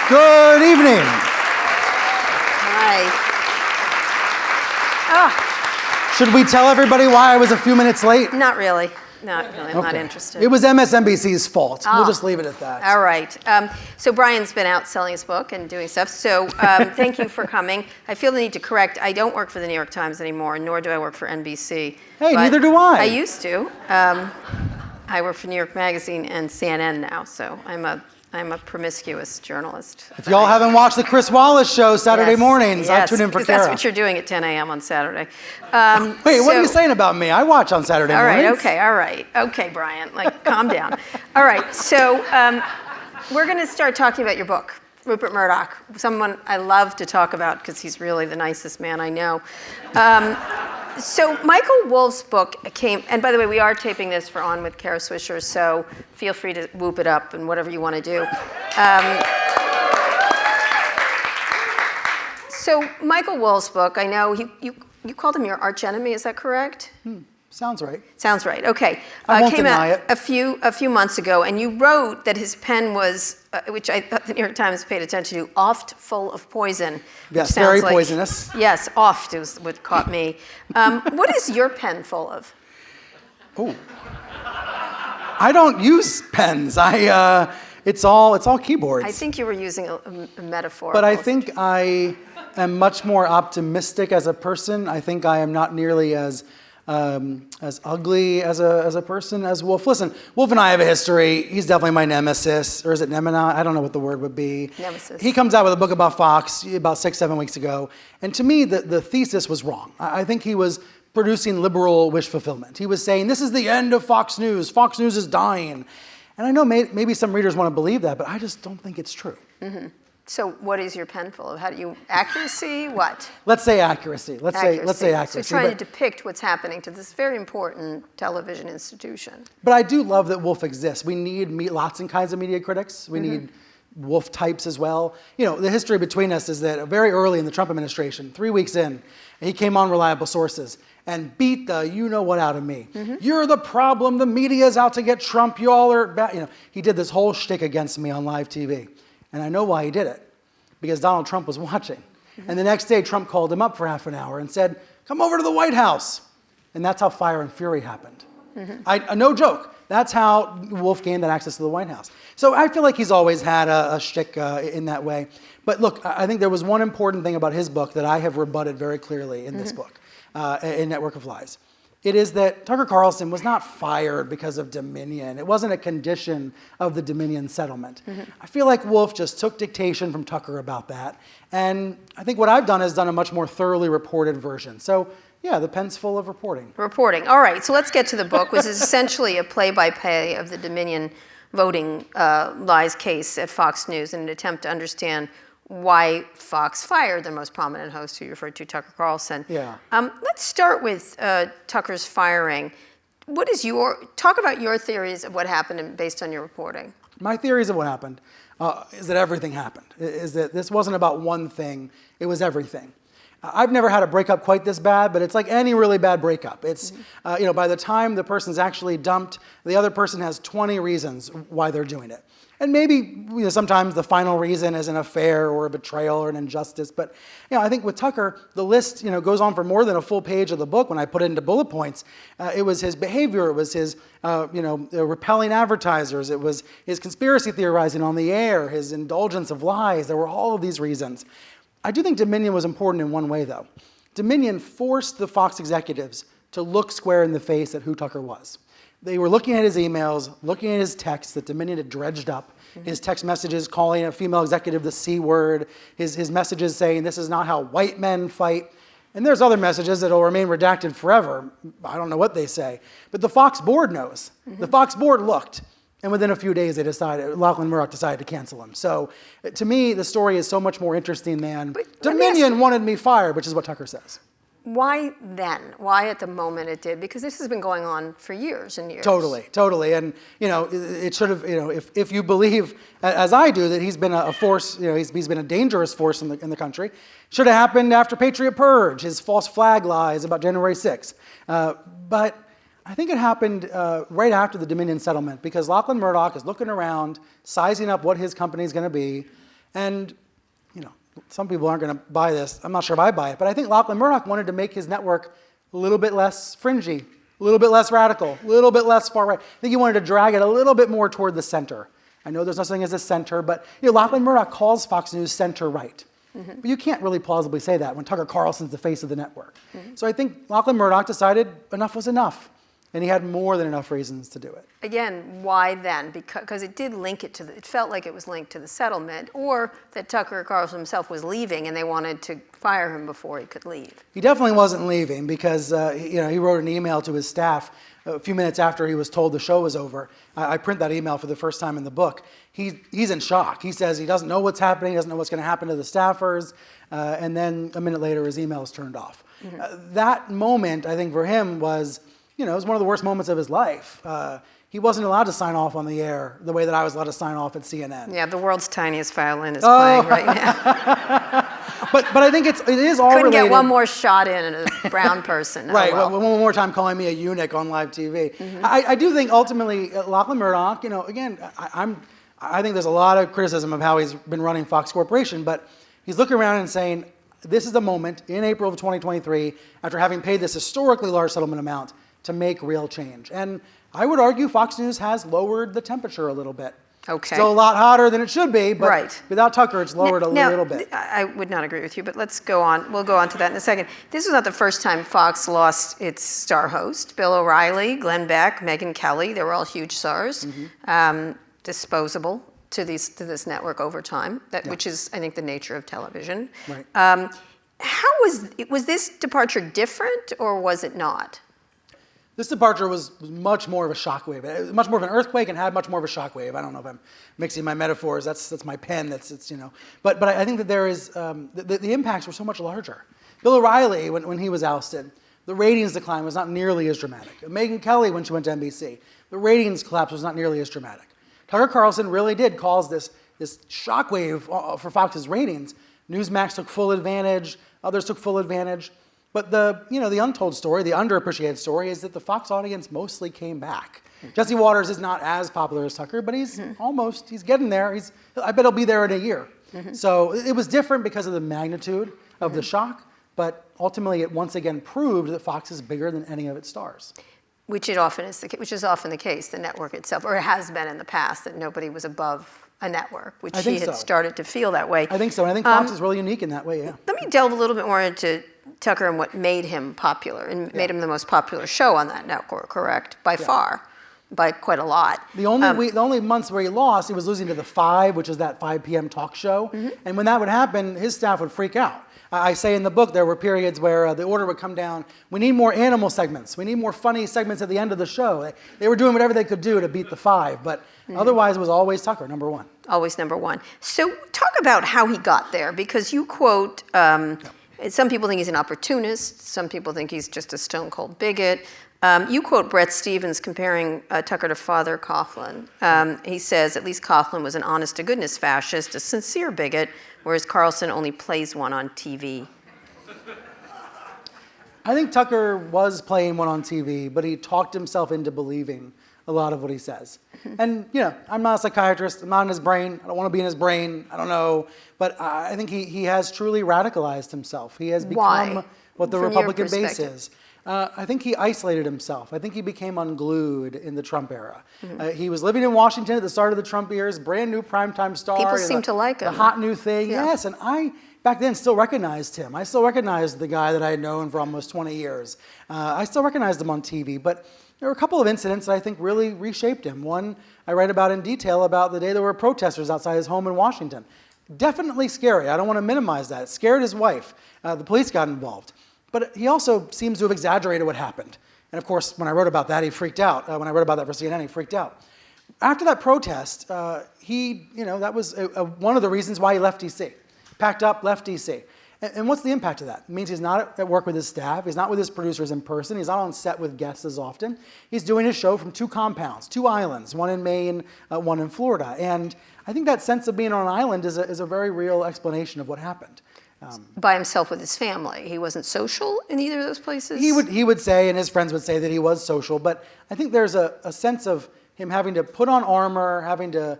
Good evening. Hi. Should we tell everybody why I was a few minutes late? Not really. Not really. I'm not interested. It was MSNBC's fault. We'll just leave it at that. All right. So Brian's been out selling his book and doing stuff. So thank you for coming. I feel the need to correct. I don't work for the New York Times anymore, nor do I work for NBC. Hey, neither do I. I used to. I work for New York Magazine and CNN now, so I'm a promiscuous journalist. If y'all haven't watched the Chris Wallace show Saturday mornings, I tune in for Kara. That's what you're doing at 10 a.m. on Saturday. Wait, what are you saying about me? I watch on Saturday mornings. All right, Brian, calm down. All right, so we're going to start talking about your book, Rupert Murdoch, someone I love to talk about because he's really the nicest man I know. So Michael Wolff's book came, and by the way, we are taping this for On with Kara Swisher, so feel free to whoop it up and whatever you want to do. So Michael Wolff's book, I know you called him your arch enemy, is that correct? Sounds right. Sounds right. Okay. I won't came deny out it. a few months ago, and you wrote that his pen was, which I thought the New York Times paid attention to, oft full of poison. Yes, very poisonous. Yes, oft is what caught me. What is your pen full of? Oh, I don't use pens. It's all keyboards. I think you were using a metaphor. But I think I am much more optimistic as a person. I think I am not nearly as ugly as a person as Wolff. Listen, Wolff and I have a history. He's definitely my nemesis, or is it nemina? I don't know what the word would be. Nemesis. He comes out with a book about Fox about 6-7 weeks ago, and to me, the thesis was wrong. I think he was producing liberal wish fulfillment. He was saying, this is the end of Fox News. Fox News is dying. And I know maybe some readers want to believe that, but I just don't think it's true. Mm-hmm. So what is your pen full of? How do you, accuracy, what? Let's say accuracy. Let's say accuracy. So trying to depict what's happening to this very important television institution. But I do love that Wolff exists. We need lots and kinds of media critics. We need Wolff types as well. You know, the history between us is that very early in the Trump administration, 3 weeks in, he came on Reliable Sources and beat the you-know-what out of me. You're the problem. The media's out to get Trump. You all are bad. You know, he did this whole shtick against me on live TV. And I know why he did it, because Donald Trump was watching. And the next day, Trump called him up for half an hour and said, come over to the White House. And that's how Fire and Fury happened. No joke. That's how Wolff gained that access to the White House. So I feel like he's always had a shtick in that way. But look, I think there was one important thing about his book that I have rebutted very clearly in this book, in Network of Lies. It is that Tucker Carlson was not fired because of Dominion. It wasn't a condition of the Dominion settlement. I feel like Wolff just took dictation from Tucker about that. And I think what I've done is done a much more thoroughly reported version. So yeah, the pen's full of reporting. Reporting. All right, so let's get to the book, which is essentially a play-by-play of the Dominion voting lies case at Fox News in an attempt to understand why Fox fired their most prominent host, who you referred to, Tucker Carlson. Yeah. Let's start with Tucker's firing. Talk about your theories of what happened based on your reporting. My theories of what happened is that everything happened. Is that this wasn't about one thing, it was everything. I've never had a breakup quite this bad, but it's like any really bad breakup. It's, by the time the person's actually dumped, the other person has 20 reasons why they're doing it. And maybe sometimes the final reason is an affair or a betrayal or an injustice. But I think with Tucker, the list goes on for more than a full page of the book when I put it into bullet points. It was his behavior. It was his repelling advertisers. It was his conspiracy theorizing on the air, his indulgence of lies. There were all of these reasons. I do think Dominion was important in one way, though. Dominion forced the Fox executives to look square in the face at who Tucker was. They were looking at his emails, looking at his texts that Dominion had dredged up, his text messages calling a female executive the C word, his messages saying this is not how white men fight. And there's other messages that will remain redacted forever. I don't know what they say. But the Fox board knows. The Fox board looked. And within a few days, Lachlan Murdoch decided to cancel him. So to me, the story is so much more interesting than Dominion wanted me fired, which is what Tucker says. Why then? Why at the moment it did? Because this has been going on for years and years. Totally. And, it should have, if you believe, as I do, that he's been a force, he's been a dangerous force in the country, should have happened after Patriot Purge, his false flag lies about January 6th. But I think it happened right after the Dominion settlement because Lachlan Murdoch is looking around, sizing up what his company is going to be, And, some people aren't going to buy this. I'm not sure if I buy it, but I think Lachlan Murdoch wanted to make his network a little bit less fringy, a little bit less radical, a little bit less far right. I think he wanted to drag it a little bit more toward the center. I know there's no such thing as a center, but Lachlan Murdoch calls Fox News center right. But you can't really plausibly say that when Tucker Carlson's the face of the network. So I think Lachlan Murdoch decided enough was enough. And he had more than enough reasons to do it. Again, why then? Because it did link it to it felt like it was linked to the settlement, or that Tucker Carlson himself was leaving and they wanted to fire him before he could leave. He definitely wasn't leaving because he wrote an email to his staff a few minutes after he was told the show was over. I print that email for the first time in the book. He's in shock. He says he doesn't know what's happening, he doesn't know what's going to happen to the staffers, and then a minute later his email is turned off. That moment, I think, for him was, it was one of the worst moments of his life. He wasn't allowed to sign off on the air the way that I was allowed to sign off at CNN. Yeah, the world's tiniest violin is playing right now. but I think it is all Couldn't related. get one more shot in at a brown person. Right, well. one more time calling me a eunuch on live TV. I do think ultimately Lachlan Murdoch, again, I think there's a lot of criticism of how he's been running Fox Corporation, but he's looking around and saying, this is the moment in April of 2023, after having paid this historically large settlement amount, to make real change. And I would argue Fox News has lowered the temperature a little bit. Okay. Still a lot hotter than it should be, but right. without Tucker, it's lowered a little bit. I would not agree with you, but let's go on. We'll go on to that in a second. This was not the first time Fox lost its star host. Bill O'Reilly, Glenn Beck, Megyn Kelly, they were all huge stars, disposable to this network over time, which is, I think, the nature of television. Right. How was this departure different, or was it not? This departure was much more of a shockwave. It was much more of an earthquake and had much more of a shockwave. I don't know if I'm mixing my metaphors. That's my pen. But I think that there is the impacts were so much larger. Bill O'Reilly, when he was ousted, the ratings decline was not nearly as dramatic. Megyn Kelly, when she went to NBC, the ratings collapse was not nearly as dramatic. Tucker Carlson really did cause this shockwave for Fox's ratings. Newsmax took full advantage. Others took full advantage. But the untold story, the underappreciated story, is that the Fox audience mostly came back. Jesse Waters is not as popular as Tucker, but he's he's getting there. I bet he'll be there in a year. So it was different because of the magnitude of the shock, but ultimately it once again proved that Fox is bigger than any of its stars. Which is often the case, the network itself, or it has been in the past, that nobody was above a network, which he had started to feel that way. I think so, and I think Fox is really unique in that way, yeah. Let me delve a little bit more into Tucker and what made him popular, and made him the most popular show on that network, correct? By far, by quite a lot. The only months where he lost, he was losing to The Five, which is that 5 p.m. talk show, and when that would happen, his staff would freak out. I say in the book there were periods where the order would come down, we need more animal segments, we need more funny segments at the end of the show. They were doing whatever they could do to beat The Five, but otherwise it was always Tucker, number one. Always number one. So talk about how he got there, because you quote, some people think he's an opportunist, some people think he's just a stone-cold bigot. You quote Bret Stephens comparing Tucker to Father Coughlin. He says, at least Coughlin was an honest-to-goodness fascist, a sincere bigot, whereas Carlson only plays one on TV. I think Tucker was playing one on TV, but he talked himself into believing a lot of what he says. And, I'm not a psychiatrist, I'm not in his brain, I don't want to be in his brain, I don't know, but I think he has truly radicalized himself. He has become what the Republican base is. I think he isolated himself. I think he became unglued in the Trump era. He was living in Washington at the start of the Trump years, brand new primetime star. People seem to like him. The hot new thing, yes. And I, back then, still recognized him. I still recognized the guy that I had known for almost 20 years. I still recognized him on TV, but there were a couple of incidents that I think really reshaped him. One I write about in detail about the day there were protesters outside his home in Washington. Definitely scary. I don't want to minimize that. It scared his wife. The police got involved. But he also seems to have exaggerated what happened. And of course, when I wrote about that, he freaked out. When I wrote about that for CNN, he freaked out. After that protest, that was one of the reasons why he left D.C. Packed up, left D.C. And what's the impact of that? It means he's not at work with his staff. He's not with his producers in person. He's not on set with guests as often. He's doing his show from 2 compounds, 2 islands, one in Maine, one in Florida. And I think that sense of being on an island is a very real explanation of what happened. By himself with his family. He wasn't social in either of those places? He would say, and his friends would say, that he was social, but I think there's a sense of him having to put on armor, having to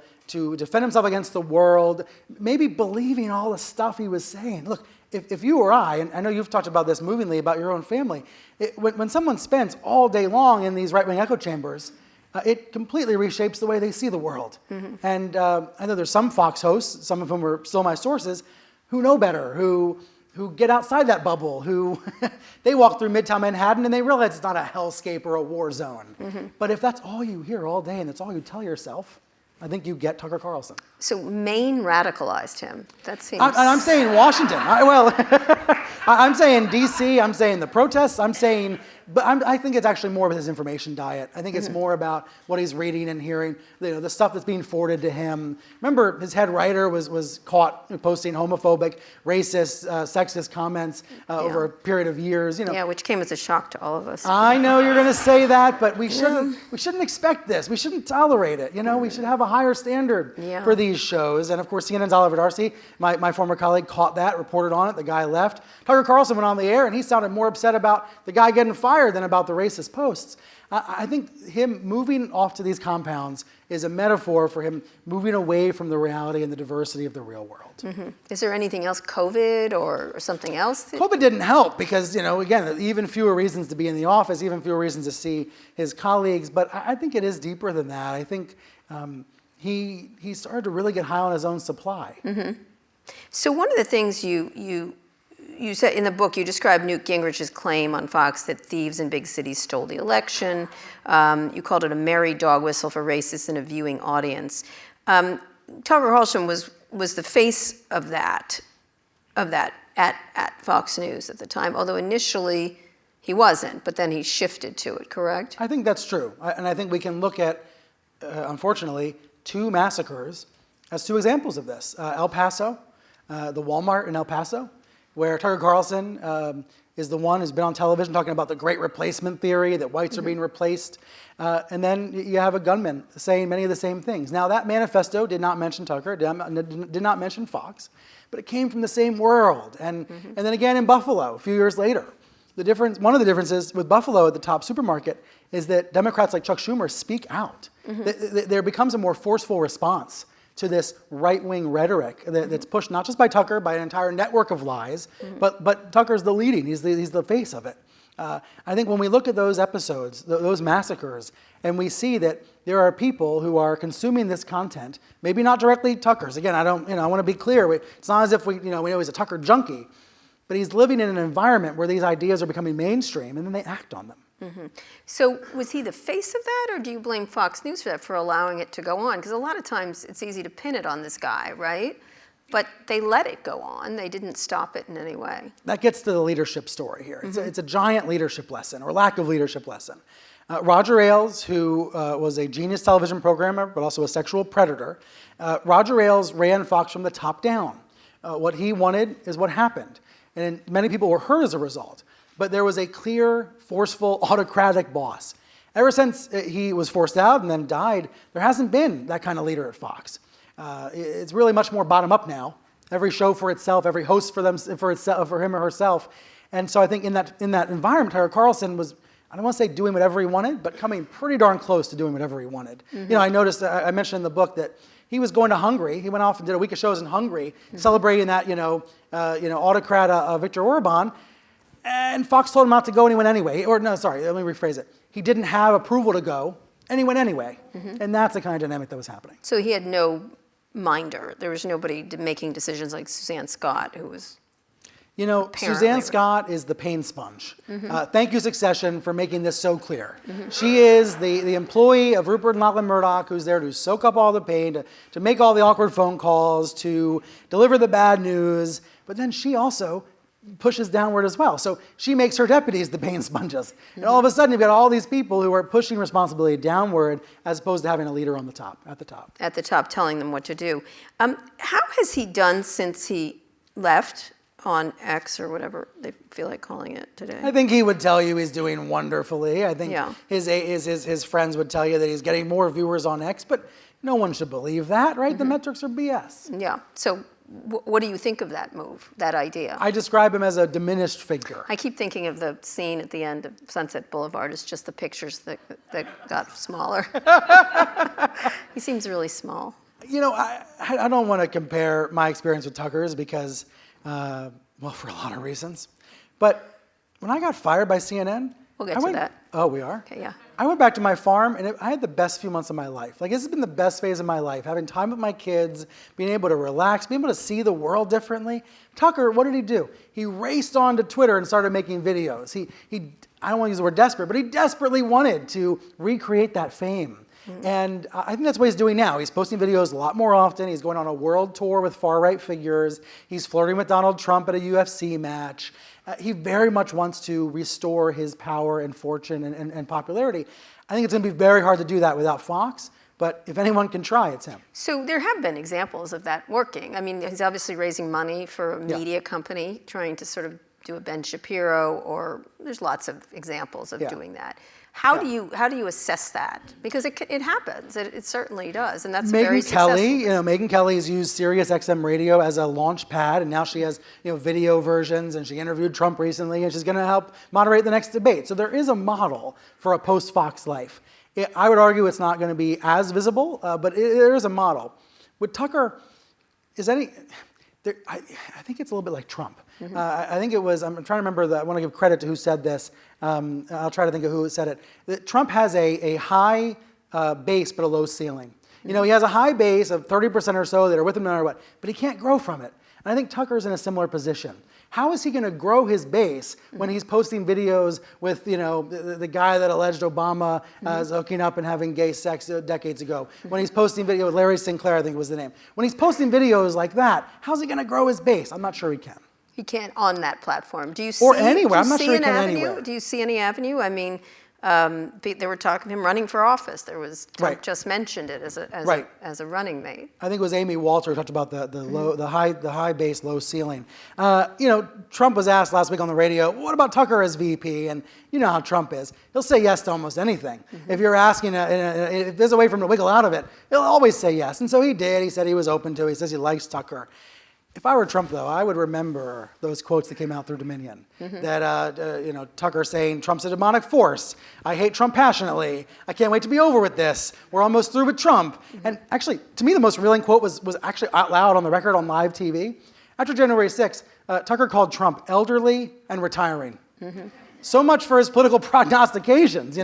defend himself against the world, maybe believing all the stuff he was saying. Look, if you or I, and I know you've talked about this movingly about your own family, when someone spends all day long in these right-wing echo chambers, it completely reshapes the way they see the world. And I know there's some Fox hosts, some of whom are still my sources, who know better, who get outside that bubble, who they walk through Midtown Manhattan and they realize it's not a hellscape or a war zone. But if that's all you hear all day and that's all you tell yourself, I think you get Tucker Carlson. So Maine radicalized him. That seems... I'm saying Washington. I'm saying D.C., I'm saying the protests, but I think it's actually more of his information diet. I think it's more about what he's reading and hearing, the stuff that's being forwarded to him. Remember, his head writer was caught posting homophobic, racist, sexist comments over a period of years. Yeah, which came as a shock to all of us. I know you're going to say that, but we shouldn't expect this. We shouldn't tolerate it. We should have a higher standard for these shows. And of course, CNN's Oliver Darcy, my former colleague, caught that, reported on it. The guy left. Tucker Carlson went on the air, and he sounded more upset about the guy getting fired than about the racist posts. I think him moving off to these compounds is a metaphor for him moving away from the reality and the diversity of the real world. Is there anything else, COVID or something else? COVID didn't help because, again, even fewer reasons to be in the office, even fewer reasons to see his colleagues. But I think it is deeper than that. I think he started to really get high on his own supply. So one of the things you said in the book, you described Newt Gingrich's claim on Fox that thieves in big cities stole the election. You called it a merry dog whistle for racists and a viewing audience. Tucker Carlson was the face of that at Fox News at the time, although initially he wasn't, but then he shifted to it, correct? I think that's true. And I think we can look at, unfortunately, 2 massacres as 2 examples of this. El Paso, the Walmart in El Paso, where Tucker Carlson is the one who's been on television talking about the great replacement theory, that whites are being replaced. And then you have a gunman saying many of the same things. Now, that manifesto did not mention Tucker, did not mention Fox, but it came from the same world. And then again in Buffalo, a few years later. One of the differences with Buffalo at the top supermarket is that Democrats like Chuck Schumer speak out. There becomes a more forceful response to this right-wing rhetoric that's pushed not just by Tucker, by an entire network of lies, but Tucker's the leading, he's the face of it. I think when we look at those episodes, those massacres, and we see that there are people who are consuming this content, maybe not directly Tucker's. Again, I want to be clear. It's not as if we know he's a Tucker junkie, but he's living in an environment where these ideas are becoming mainstream, and then they act on them. So was he the face of that, or do you blame Fox News for that, for allowing it to go on? Because a lot of times it's easy to pin it on this guy, right? But they let it go on. They didn't stop it in any way. That gets to the leadership story here. It's a giant leadership lesson, or lack of leadership lesson. Roger Ailes, who was a genius television programmer, but also a sexual predator, Roger Ailes ran Fox from the top down. What he wanted is what happened. And many people were hurt as a result. But there was a clear, forceful, autocratic boss. Ever since he was forced out and then died, there hasn't been that kind of leader at Fox. It's really much more bottom-up now. Every show for itself, every host for him or herself. And so I think in that environment, Tucker Carlson was, I don't want to say doing whatever he wanted, but coming pretty darn close to doing whatever he wanted. I noticed, I mentioned in the book that he was going to Hungary. He went off and did a week of shows in Hungary, celebrating that, autocrat Viktor Orban. And Fox told him not to go, and he went anyway. Or no, sorry, let me rephrase it. He didn't have approval to go, and he went anyway. And that's the kind of dynamic that was happening. So he had no minder. There was nobody making decisions like Suzanne Scott, who was Suzanne Scott is the pain sponge. Thank you, Succession, for making this so clear. She is the employee of Rupert and Lachlan Murdoch, who's there to soak up all the pain, to make all the awkward phone calls, to deliver the bad news. But then she also pushes downward as well. So she makes her deputies the pain sponges. And all of a sudden, you've got all these people who are pushing responsibility downward as opposed to having a leader at the top. At the top, telling them what to do. How has he done since he left on X, or whatever they feel like calling it today? I think he would tell you he's doing wonderfully. I think his friends would tell you that he's getting more viewers on X, but no one should believe that, right? The metrics are BS. Yeah. So what do you think of that move, that idea? I describe him as a diminished figure. I keep thinking of the scene at the end of Sunset Boulevard. It's just the pictures that got smaller. He seems really small. You know, I don't want to compare my experience with Tucker's because, well, for a lot of reasons. But when I got fired by CNN, We'll get to that. Oh, we are? Okay, yeah. I went back to my farm, and I had the best few months of my life. Like, this has been the best phase of my life, having time with my kids, being able to relax, being able to see the world differently. Tucker, what did he do? He raced onto Twitter and started making videos. I don't want to use the word desperate, but he desperately wanted to recreate that fame. And I think that's what he's doing now. He's posting videos a lot more often. He's going on a world tour with far-right figures. He's flirting with Donald Trump at a UFC match. He very much wants to restore his power and fortune and popularity. I think it's going to be very hard to do that without Fox, but if anyone can try, it's him. So there have been examples of that working. I mean, he's obviously raising money for a media company, trying to sort of do a Ben Shapiro, or there's lots of examples of doing that. How do you assess that? Because it happens. It certainly does, and that's very successful. Megyn Kelly has used Sirius XM radio as a launch pad, and now she has video versions, and she interviewed Trump recently, and she's going to help moderate the next debate. So there is a model for a post-Fox life. I would argue it's not going to be as visible, but there is a model. With Tucker, I think it's a little bit like Trump. I think it was, I'm trying to remember, I want to give credit to who said this. I'll try to think of who said it. That Trump has a high base but a low ceiling. He has a high base of 30% or so that are with him no matter what, but he can't grow from it. And I think Tucker's in a similar position. How is he going to grow his base when he's posting videos with, the guy that alleged Obama is hooking up and having gay sex decades ago? When he's posting video with Larry Sinclair, I think was the name. When he's posting videos like that, how's he going to grow his base? I'm not sure he can. He can't on that platform. Do you see? Or anywhere. I'm not see sure he an can avenue? anywhere. Do you see any avenue? I mean, they were talking him running for office. There was Trump just mentioned it as a running mate. I think it was Amy Walter who talked about the high base, low ceiling. Trump was asked last week on the radio, what about Tucker as VP? And you know how Trump is. He'll say yes to almost anything. If you're asking, if there's a way for him to wiggle out of it, he'll always say yes. And so he did. He said he was open to it. He says he likes Tucker. If I were Trump, though, I would remember those quotes that came out through Dominion. That, Tucker saying, Trump's a demonic force. I hate Trump passionately. I can't wait to be over with this. We're almost through with Trump. And actually, to me, the most revealing quote was actually out loud on the record on live TV. After January 6th, Tucker called Trump elderly and retiring. So much for his political prognostications,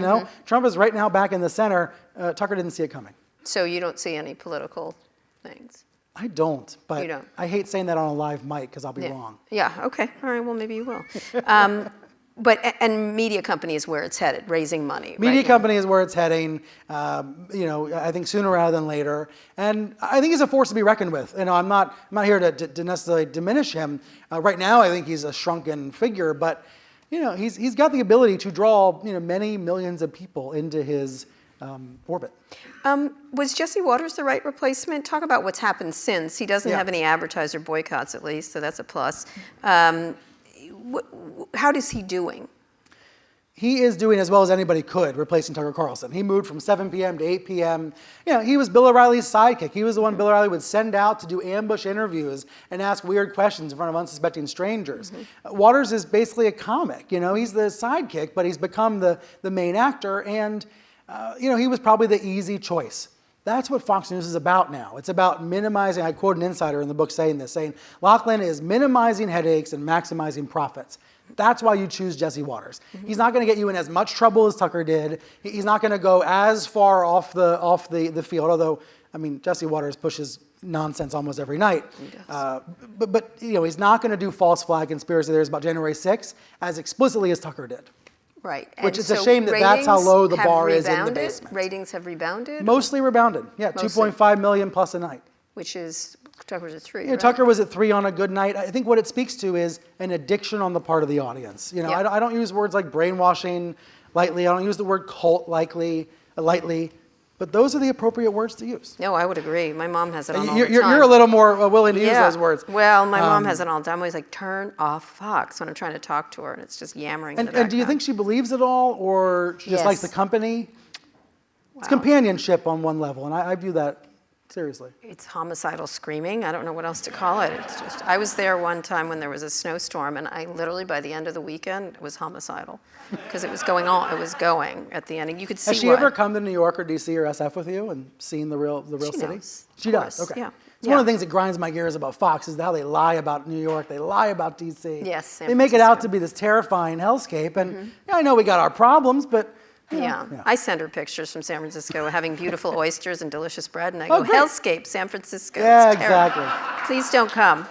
Trump is right now back in the center. Tucker didn't see it coming. So you don't see any political things? I don't, but you don't. I hate saying that on a live mic because I'll be wrong. Yeah, okay. All right, well, maybe you will. And media company is where it's headed, raising money. Media company is where it's heading, I think sooner rather than later. And I think he's a force to be reckoned with. I'm not here to necessarily diminish him. Right now, I think he's a shrunken figure, but he's got the ability to draw many millions of people into his orbit. Was Jesse Waters the right replacement? Talk about what's happened since. He doesn't have any advertiser boycotts, at least, so that's a plus. How is he doing? He is doing as well as anybody could, replacing Tucker Carlson. He moved from 7 p.m. to 8 p.m. He was Bill O'Reilly's sidekick. He was the one Bill O'Reilly would send out to do ambush interviews and ask weird questions in front of unsuspecting strangers. Waters is basically a comic. He's the sidekick, but he's become the main actor, and he was probably the easy choice. That's what Fox News is about now. It's about minimizing, I quote an insider in the book saying Lachlan is minimizing headaches and maximizing profits. That's why you choose Jesse Waters. He's not going to get you in as much trouble as Tucker did. He's not going to go as far off the field, although, Jesse Waters pushes nonsense almost every night. But he's not going to do false flag conspiracy theories about January 6th as explicitly as Tucker did. Right. Which is a shame that's how low the bar is in the basement. Ratings have rebounded? Mostly rebounded. Yeah, 2.5 million plus a night. Which is, Tucker was at 3, right? Tucker was at 3 on a good night. I think what it speaks to is an addiction on the part of the audience. I don't use words like brainwashing lightly. I don't use the word cult lightly, but those are the appropriate words to use. No, I would agree. My mom has it on all the time. You're a little more willing to use those words. Well, my mom has it all the time. I'm always like, turn off Fox when I'm trying to talk to her, and it's just yammering in the background. And do you think she believes it all, or she just likes the company? It's companionship on one level, and I view that Seriously. It's homicidal screaming. I don't know what else to call it. It's just, I was there one time when there was a snowstorm, and I literally, by the end of the weekend, it was homicidal. Because it was going on, it was going at the end, and you could see Has she ever come to New York or DC or SF with you and seen the real city? Knows, she does, okay. Yeah. It's one of the things that grinds my gears about Fox is how they lie about New York, they lie about DC. Yes, San They make it Francisco. out to be this terrifying hellscape, and yeah, I know we got our problems, but Yeah. I send her pictures from San Francisco having beautiful oysters and delicious bread, and I Oh, go, great. hellscape, San Francisco. Yeah, It's terrible. exactly. Please don't come.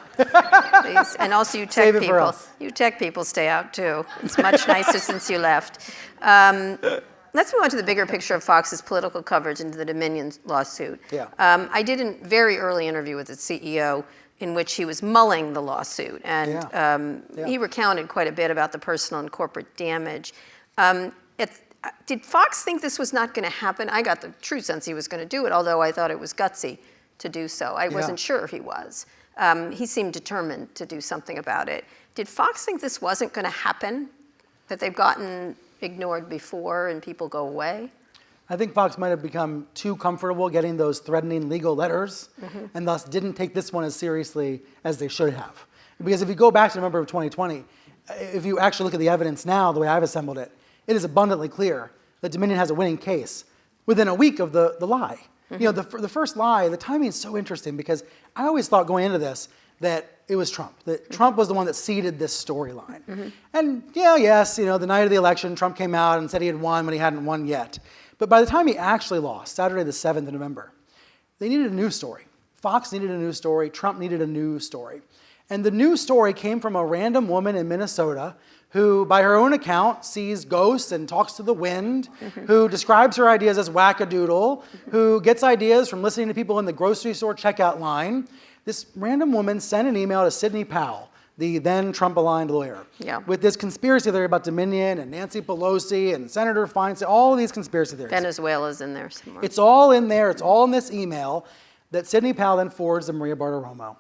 Please. And also you tech Save it for people. us. You tech people stay out too. It's much nicer since you left. Let's move on to the bigger picture of Fox's political coverage into the Dominion lawsuit. Yeah. I did a very early interview with its CEO in which he was mulling the lawsuit, and he recounted quite a bit about the personal and corporate damage. Did Fox think this was not going to happen? I got the true sense he was going to do it, although I thought it was gutsy to do so. I wasn't sure he was. He seemed determined to do something about it. Did Fox think this wasn't going to happen, that they've gotten ignored before and people go away? I think Fox might have become too comfortable getting those threatening legal letters and thus didn't take this one as seriously as they should have. Because if you go back to November of 2020, if you actually look at the evidence now, the way I've assembled it, it is abundantly clear that Dominion has a winning case within a week of the lie. You know, the first lie, the timing is so interesting because I always thought going into this that it was Trump, that Trump was the one that seeded this storyline. And yes, you know, the night of the election, Trump came out and said he had won when he hadn't won yet. But by the time he actually lost, Saturday the 7th of November, they needed a news story. Fox needed a news story, Trump needed a news story. And the news story came from a random woman in Minnesota who, by her own account, sees ghosts and talks to the wind, who describes her ideas as wackadoodle, who gets ideas from listening to people in the grocery store checkout line. This random woman sent an email to Sidney Powell, the then Trump-aligned lawyer, with this conspiracy theory about Dominion and Nancy Pelosi and Senator Feinstein, all of these conspiracy theories. Venezuela's in there somewhere. It's all in there. It's all in this email that Sidney Powell then forwards to Maria Bartiromo.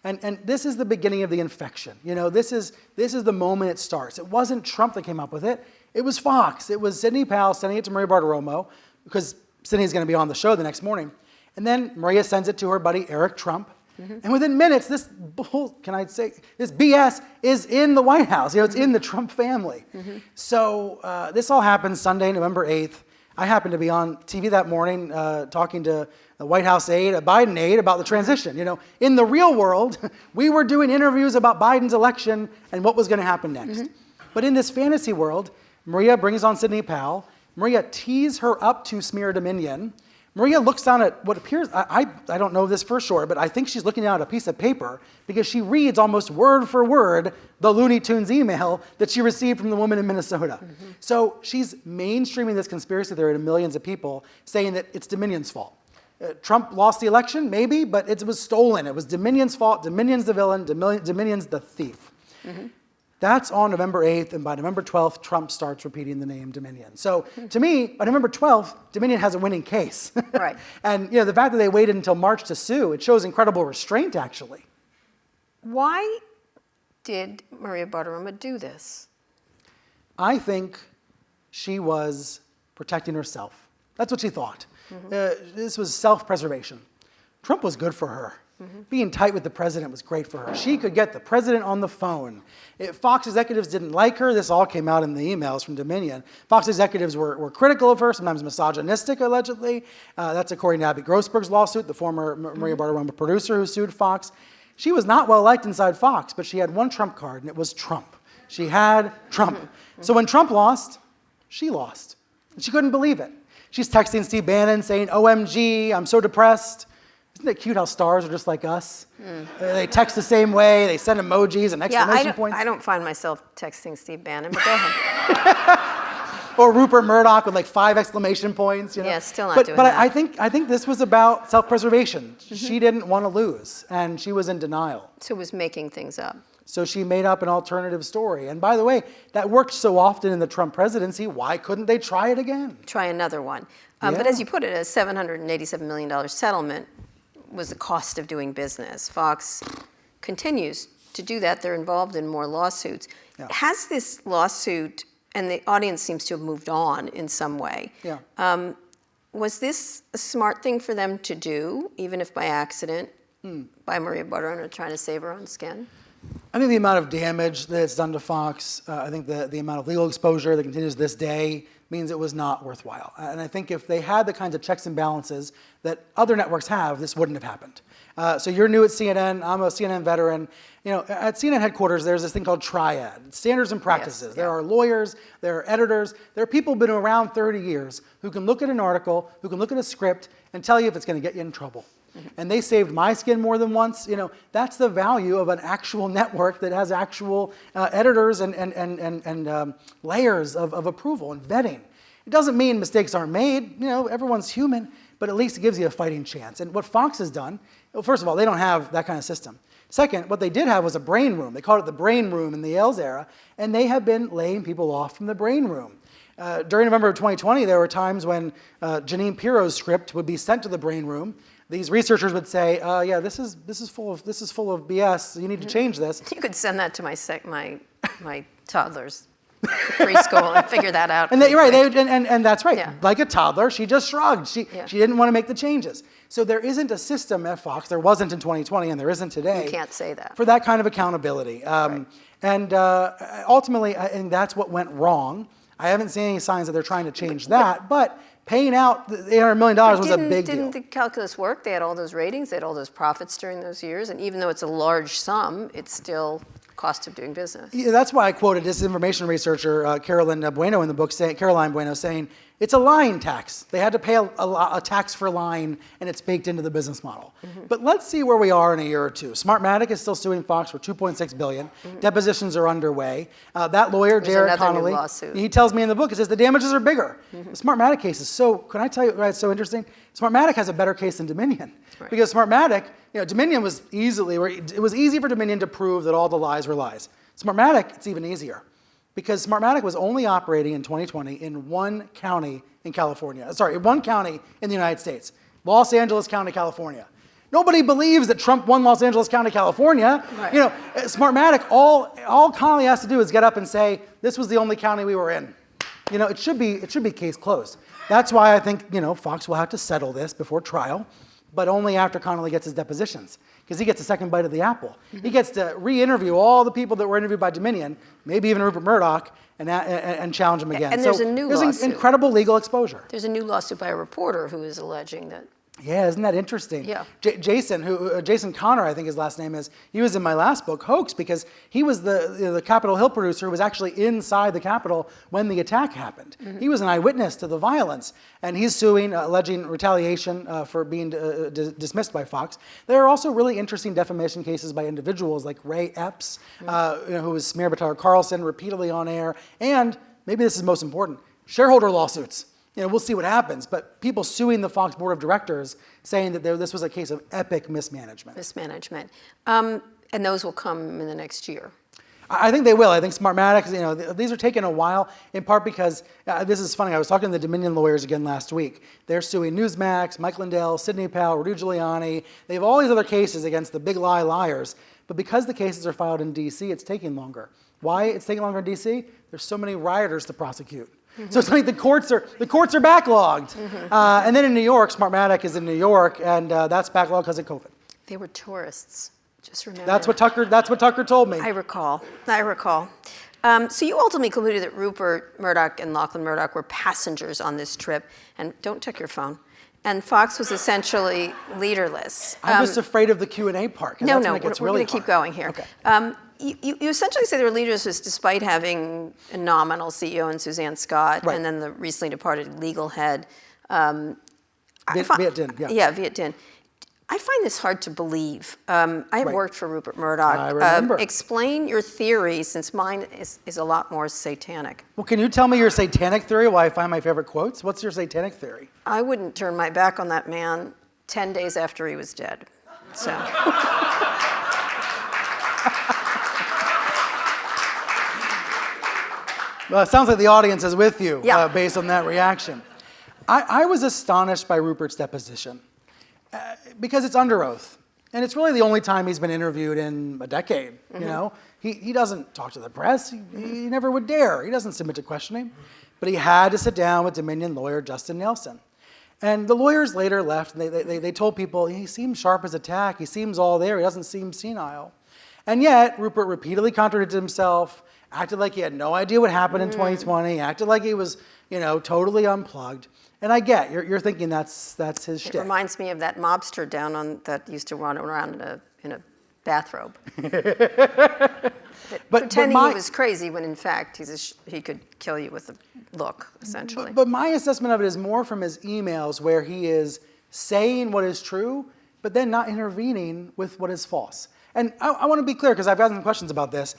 And this is the beginning of the infection. You know, this is the moment it starts. It wasn't Trump that came up with it. It was Fox. It was Sidney Powell sending it to Maria Bartiromo because Sidney's going to be on the show the next morning. And then Maria sends it to her buddy Eric Trump. And within minutes, this BS is in the White House. You know, it's in the Trump family. So this all happened Sunday, November 8th. I happened to be on TV that morning talking to a White House aide, a Biden aide, about the transition. You know, in the real world, we were doing interviews about Biden's election and what was going to happen next. But in this fantasy world, Maria brings on Sidney Powell. Maria tees her up to smear Dominion. Maria looks down at what appears, I don't know this for sure, but I think she's looking down at a piece of paper because she reads almost word for word the Looney Tunes email that she received from the woman in Minnesota. So she's mainstreaming this conspiracy theory to millions of people, saying that it's Dominion's fault. Trump lost the election, maybe, but it was stolen. It was Dominion's fault. Dominion's the villain. Dominion's the thief. That's on November 8th, and by November 12th, Trump starts repeating the name Dominion. So to me, by November 12th, Dominion has a winning case. Right. And you know, the fact that they waited until March to sue, it shows incredible restraint, actually. Why did Maria Bartiromo do this? I think she was protecting herself. That's what she thought. This was self-preservation. Trump was good for her. Being tight with the president was great for her. She could get the president on the phone. If Fox executives didn't like her, this all came out in the emails from Dominion. Fox executives were critical of her, sometimes misogynistic, allegedly. That's according to Abby Grossberg's lawsuit, the former Maria Bartiromo producer who sued Fox. She was not well liked inside Fox, but she had one trump card, and it was Trump. She had Trump. So when Trump lost, she lost. And she couldn't believe it. She's texting Steve Bannon saying, OMG, I'm so depressed. Isn't it cute how stars are just like us? They text the same way, they send emojis and exclamation points. I don't find myself texting Steve Bannon, but go ahead. Or Rupert Murdoch with like 5 exclamation points. You know? Yeah, still not doing but that. I think this was about self-preservation. She didn't want to lose, and she was in denial. So it was making things up. So she made up an alternative story. And by the way, that worked so often in the Trump presidency, why couldn't they try it again? Try another one. But as you put it, a $787 million settlement was the cost of doing business. Fox continues to do that. They're involved in more lawsuits. Yeah. Has this lawsuit, and the audience seems to have moved on in some way, Was this a smart thing for them to do, even if by accident, by Maria Bartiromo trying to save her own skin? I think the amount of damage that's done to Fox, I think the amount of legal exposure that continues this day means it was not worthwhile. And I think if they had the kinds of checks and balances that other networks have, this wouldn't have happened. So you're new at CNN, I'm a CNN veteran. At CNN headquarters, there's this thing called Triad, standards and practices. Yes, there are lawyers, there are editors, there are people who've been around 30 years who can look at an article, who can look at a script and tell you if it's going to get you in trouble. And they saved my skin more than once. That's the value of an actual network that has actual editors and layers of approval and vetting. It doesn't mean mistakes aren't made. Everyone's human, but at least it gives you a fighting chance. And what Fox has done, well, first of all, they don't have that kind of system. Second, what they did have was a brain room. They called it the brain room in the Ailes era, and they have been laying people off from the brain room. During November of 2020, there were times when Jeanine Pirro's script would be sent to the brain room. These researchers would say, "Yeah, this is full of BS. You need to change this." You could send that to my toddler's preschool and figure that out. And and that's right. Yeah. Like a toddler, she just shrugged. She didn't want to make the changes. So there isn't a system at Fox. There wasn't in 2020, and there isn't today. You can't say that. For that kind of accountability. And ultimately, I think that's what went wrong. I haven't seen any signs that they're trying to change that, but paying out the $800 million was a big deal. Didn't the calculus work? They had all those ratings, they had all those profits during those years, and even though it's a large sum, it's still cost of doing business. Yeah, that's why I quoted disinformation researcher Caroline Bueno in the book, Caroline Bueno, saying it's a lying tax. They had to pay a tax for lying, and it's baked into the business model. But let's see where we are in a year or two. Smartmatic is still suing Fox for $2.6 billion. Depositions are underway. That lawyer, Jared Connolly, he tells me in the book, he says the damages are bigger. The Smartmatic case is can I tell you why it's so interesting? Smartmatic has a better case than Dominion. Because Smartmatic, Dominion was it was easy for Dominion to prove that all the lies were lies. Smartmatic, it's even easier. Because Smartmatic was only operating in 2020 in one county in California. Sorry, one county in the United States. Los Angeles County, California. Nobody believes that Trump won Los Angeles County, California. Right. Smartmatic, all Connolly has to do is get up and say, this was the only county we were in. It should be case closed. That's why I think, Fox will have to settle this before trial, but only after Connolly gets his depositions, because he gets a second bite of the apple. He gets to re-interview all the people that were interviewed by Dominion, maybe even Rupert Murdoch, and challenge him again. And there's a new lawsuit. There's incredible legal exposure. There's a new lawsuit by a reporter who is alleging that. Yeah, isn't that interesting? Yeah. Jason Connor, I think his last name is, he was in my last book, Hoax, because he was the Capitol Hill producer who was actually inside the Capitol when the attack happened. He was an eyewitness to the violence, and he's suing, alleging retaliation for being dismissed by Fox. There are also really interesting defamation cases by individuals like Ray Epps, who was smeared by Tucker Carlson repeatedly on air, and maybe this is most important, shareholder lawsuits. We'll see what happens, but people suing the Fox board of directors saying that this was a case of epic mismanagement. And those will come in the next year. I think they will. I think Smartmatic, these are taking a while, in part because, this is funny, I was talking to the Dominion lawyers again last week. They're suing Newsmax, Mike Lindell, Sidney Powell, Rudy Giuliani. They have all these other cases against the big lie liars, but because the cases are filed in D.C., it's taking longer. Why it's taking longer in D.C.? There's so many rioters to prosecute. So it's like the courts are backlogged. And then in New York, Smartmatic is in New York, and that's backlogged because of COVID. They were tourists. Just remember. That's what Tucker told me. I recall. So you ultimately concluded that Rupert Murdoch and Lachlan Murdoch were passengers on this trip, and don't check your phone. And Fox was essentially leaderless. I'm just afraid of the Q&A part. No, we're going to keep going here. Okay. You essentially say they were leaders despite having a nominal CEO in Suzanne Scott, right, and then the recently departed legal head. Viet Dinh, yeah. Yeah, Viet Dinh. I find this hard to believe. I have worked for Rupert Murdoch. I remember. Explain your theory, since mine is a lot more satanic. Well, can you tell me your satanic theory, why I find my favorite quotes? What's your satanic theory? I wouldn't turn my back on that man 10 days after he was dead. So. Well, it sounds like the audience is with you, based on that reaction. I was astonished by Rupert's deposition. Because it's under oath. And it's really the only time he's been interviewed in a decade, He doesn't talk to the press. He never would dare. He doesn't submit to questioning. But he had to sit down with Dominion lawyer Justin Nelson. And the lawyers later left, and they told people, he seems sharp as a tack, he seems all there, he doesn't seem senile. And yet, Rupert repeatedly contradicted himself, acted like he had no idea what happened in 2020, acted like he was, totally unplugged. And I get, you're thinking that's his shtick. It reminds me of that mobster that used to run around in a bathrobe. Pretending he was crazy when in fact he could kill you with a look, essentially. But my assessment of it is more from his emails where he is saying what is true, but then not intervening with what is false. And I want to be clear, because I've gotten some questions about this.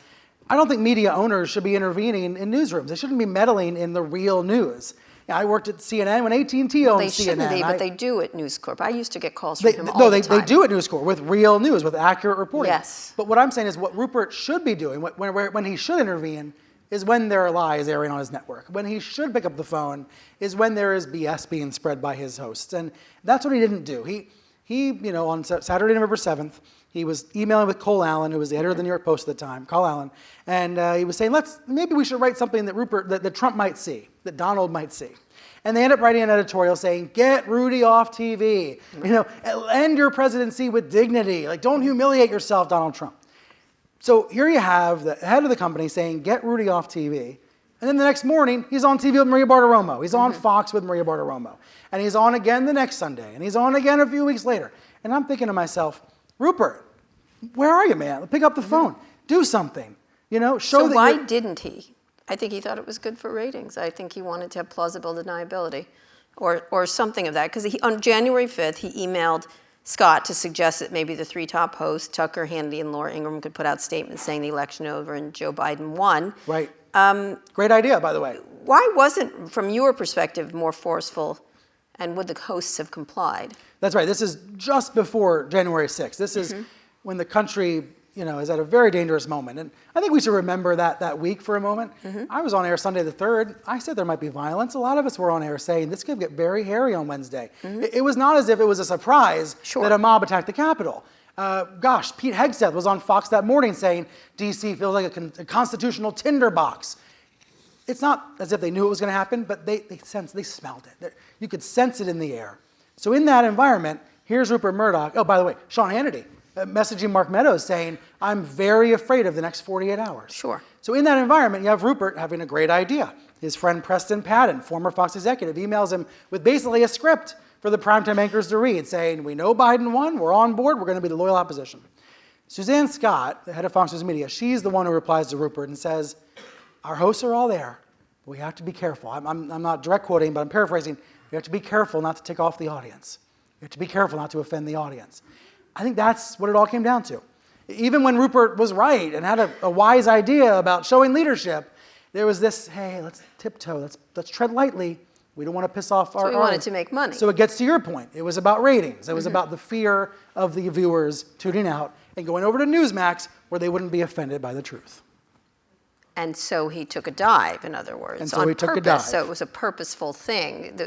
I don't think media owners should be intervening in newsrooms. They shouldn't be meddling in the real news. I worked at CNN when AT&T owned CNN. They shouldn't be, but they do at News Corp. I used to get calls from him all the time. No, they do at News Corp with real news, with accurate reporting. Yes. But what I'm saying is what Rupert should be doing, when he should intervene, is when there are lies airing on his network. When he should pick up the phone is when there is BS being spread by his hosts. And that's what he didn't do. He on Saturday, November 7th, he was emailing with Cole Allen, who was the editor of the New York Post at the time, Cole Allen, and he was saying, maybe we should write something that Trump might see, that Donald might see. And they end up writing an editorial saying, get Rudy off TV. End your presidency with dignity. Don't humiliate yourself, Donald Trump. So here you have the head of the company saying, get Rudy off TV. And then the next morning, he's on TV with Maria Bartiromo. He's on Fox with Maria Bartiromo. And he's on again the next Sunday. And he's on again a few weeks later. And I'm thinking to myself, Rupert, where are you, man? Pick up the phone. Do something. Show so that why didn't he? I think he thought it was good for ratings. I think he wanted to have plausible deniability or something of that. Because on January 5th, he emailed Scott to suggest that maybe the three top hosts, Tucker, Hannity, and Laura Ingraham, could put out statements saying the election over and Joe Biden won. Right. Great idea, by the way. Why wasn't, from your perspective, more forceful, and would the hosts have complied? That's right. This is just before January 6th. This is when the country is at a very dangerous moment. And I think we should remember that week for a moment. I was on air Sunday the 3rd. I said there might be violence. A lot of us were on air saying this could get very hairy on Wednesday. It was not as if it was a surprise that a mob attacked the Capitol. Pete Hegseth was on Fox that morning saying D.C. feels like a constitutional tinderbox. It's not as if they knew it was going to happen, but they smelled it. You could sense it in the air. So in that environment, here's Rupert Murdoch. Oh, by the way, Sean Hannity messaging Mark Meadows saying, I'm very afraid of the next 48 hours. Sure. So in that environment, you have Rupert having a great idea. His friend Preston Patton, former Fox executive, emails him with basically a script for the primetime anchors to read, saying, we know Biden won, we're on board, we're going to be the loyal opposition. Suzanne Scott, the head of Fox News Media, she's the one who replies to Rupert and says, our hosts are all there, but we have to be careful. I'm not direct quoting, but I'm paraphrasing. We have to be careful not to tick off the audience. We have to be careful not to offend the audience. I think that's what it all came down to. Even when Rupert was right and had a wise idea about showing leadership, there was this, hey, let's tiptoe, let's tread lightly. We don't want to piss off our audience. So we wanted to make money. So it gets to your point. It was about ratings. It was about the fear of the viewers tuning out and going over to Newsmax where they wouldn't be offended by the truth. And so he took a dive, in other words, and so he took a dive. So it was a purposeful thing.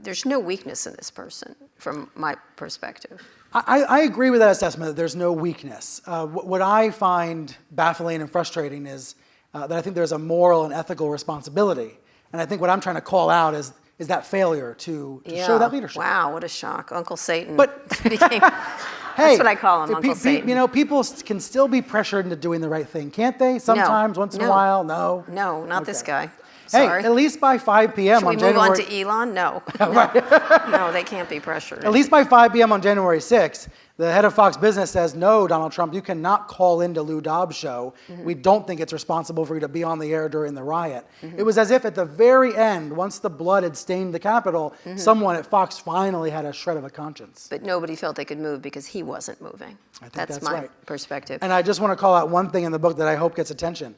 There's no weakness in this person, from my perspective. I agree with that assessment that there's no weakness. What I find baffling and frustrating is that I think there's a moral and ethical responsibility. And I think what I'm trying to call out is that failure to show that leadership. Wow, what a shock. Uncle Satan Hey, became... That's what I call him, Uncle Satan. People can still be pressured into doing the right thing, can't they? Sometimes, once in a while, no? No, not this guy. Hey, Sorry. at least by 5 p.m. Should on we January... move on to Elon? No. No, they can't be pressured. At least by 5 p.m. on January 6th, the head of Fox Business says, no, Donald Trump, you cannot call into Lou Dobbs' show. We don't think it's responsible for you to be on the air during the riot. It was as if at the very end, once the blood had stained the Capitol, someone at Fox finally had a shred of a conscience. But nobody felt they could move because he wasn't moving. I think that's my right. perspective. And I just want to call out one thing in the book that I hope gets attention.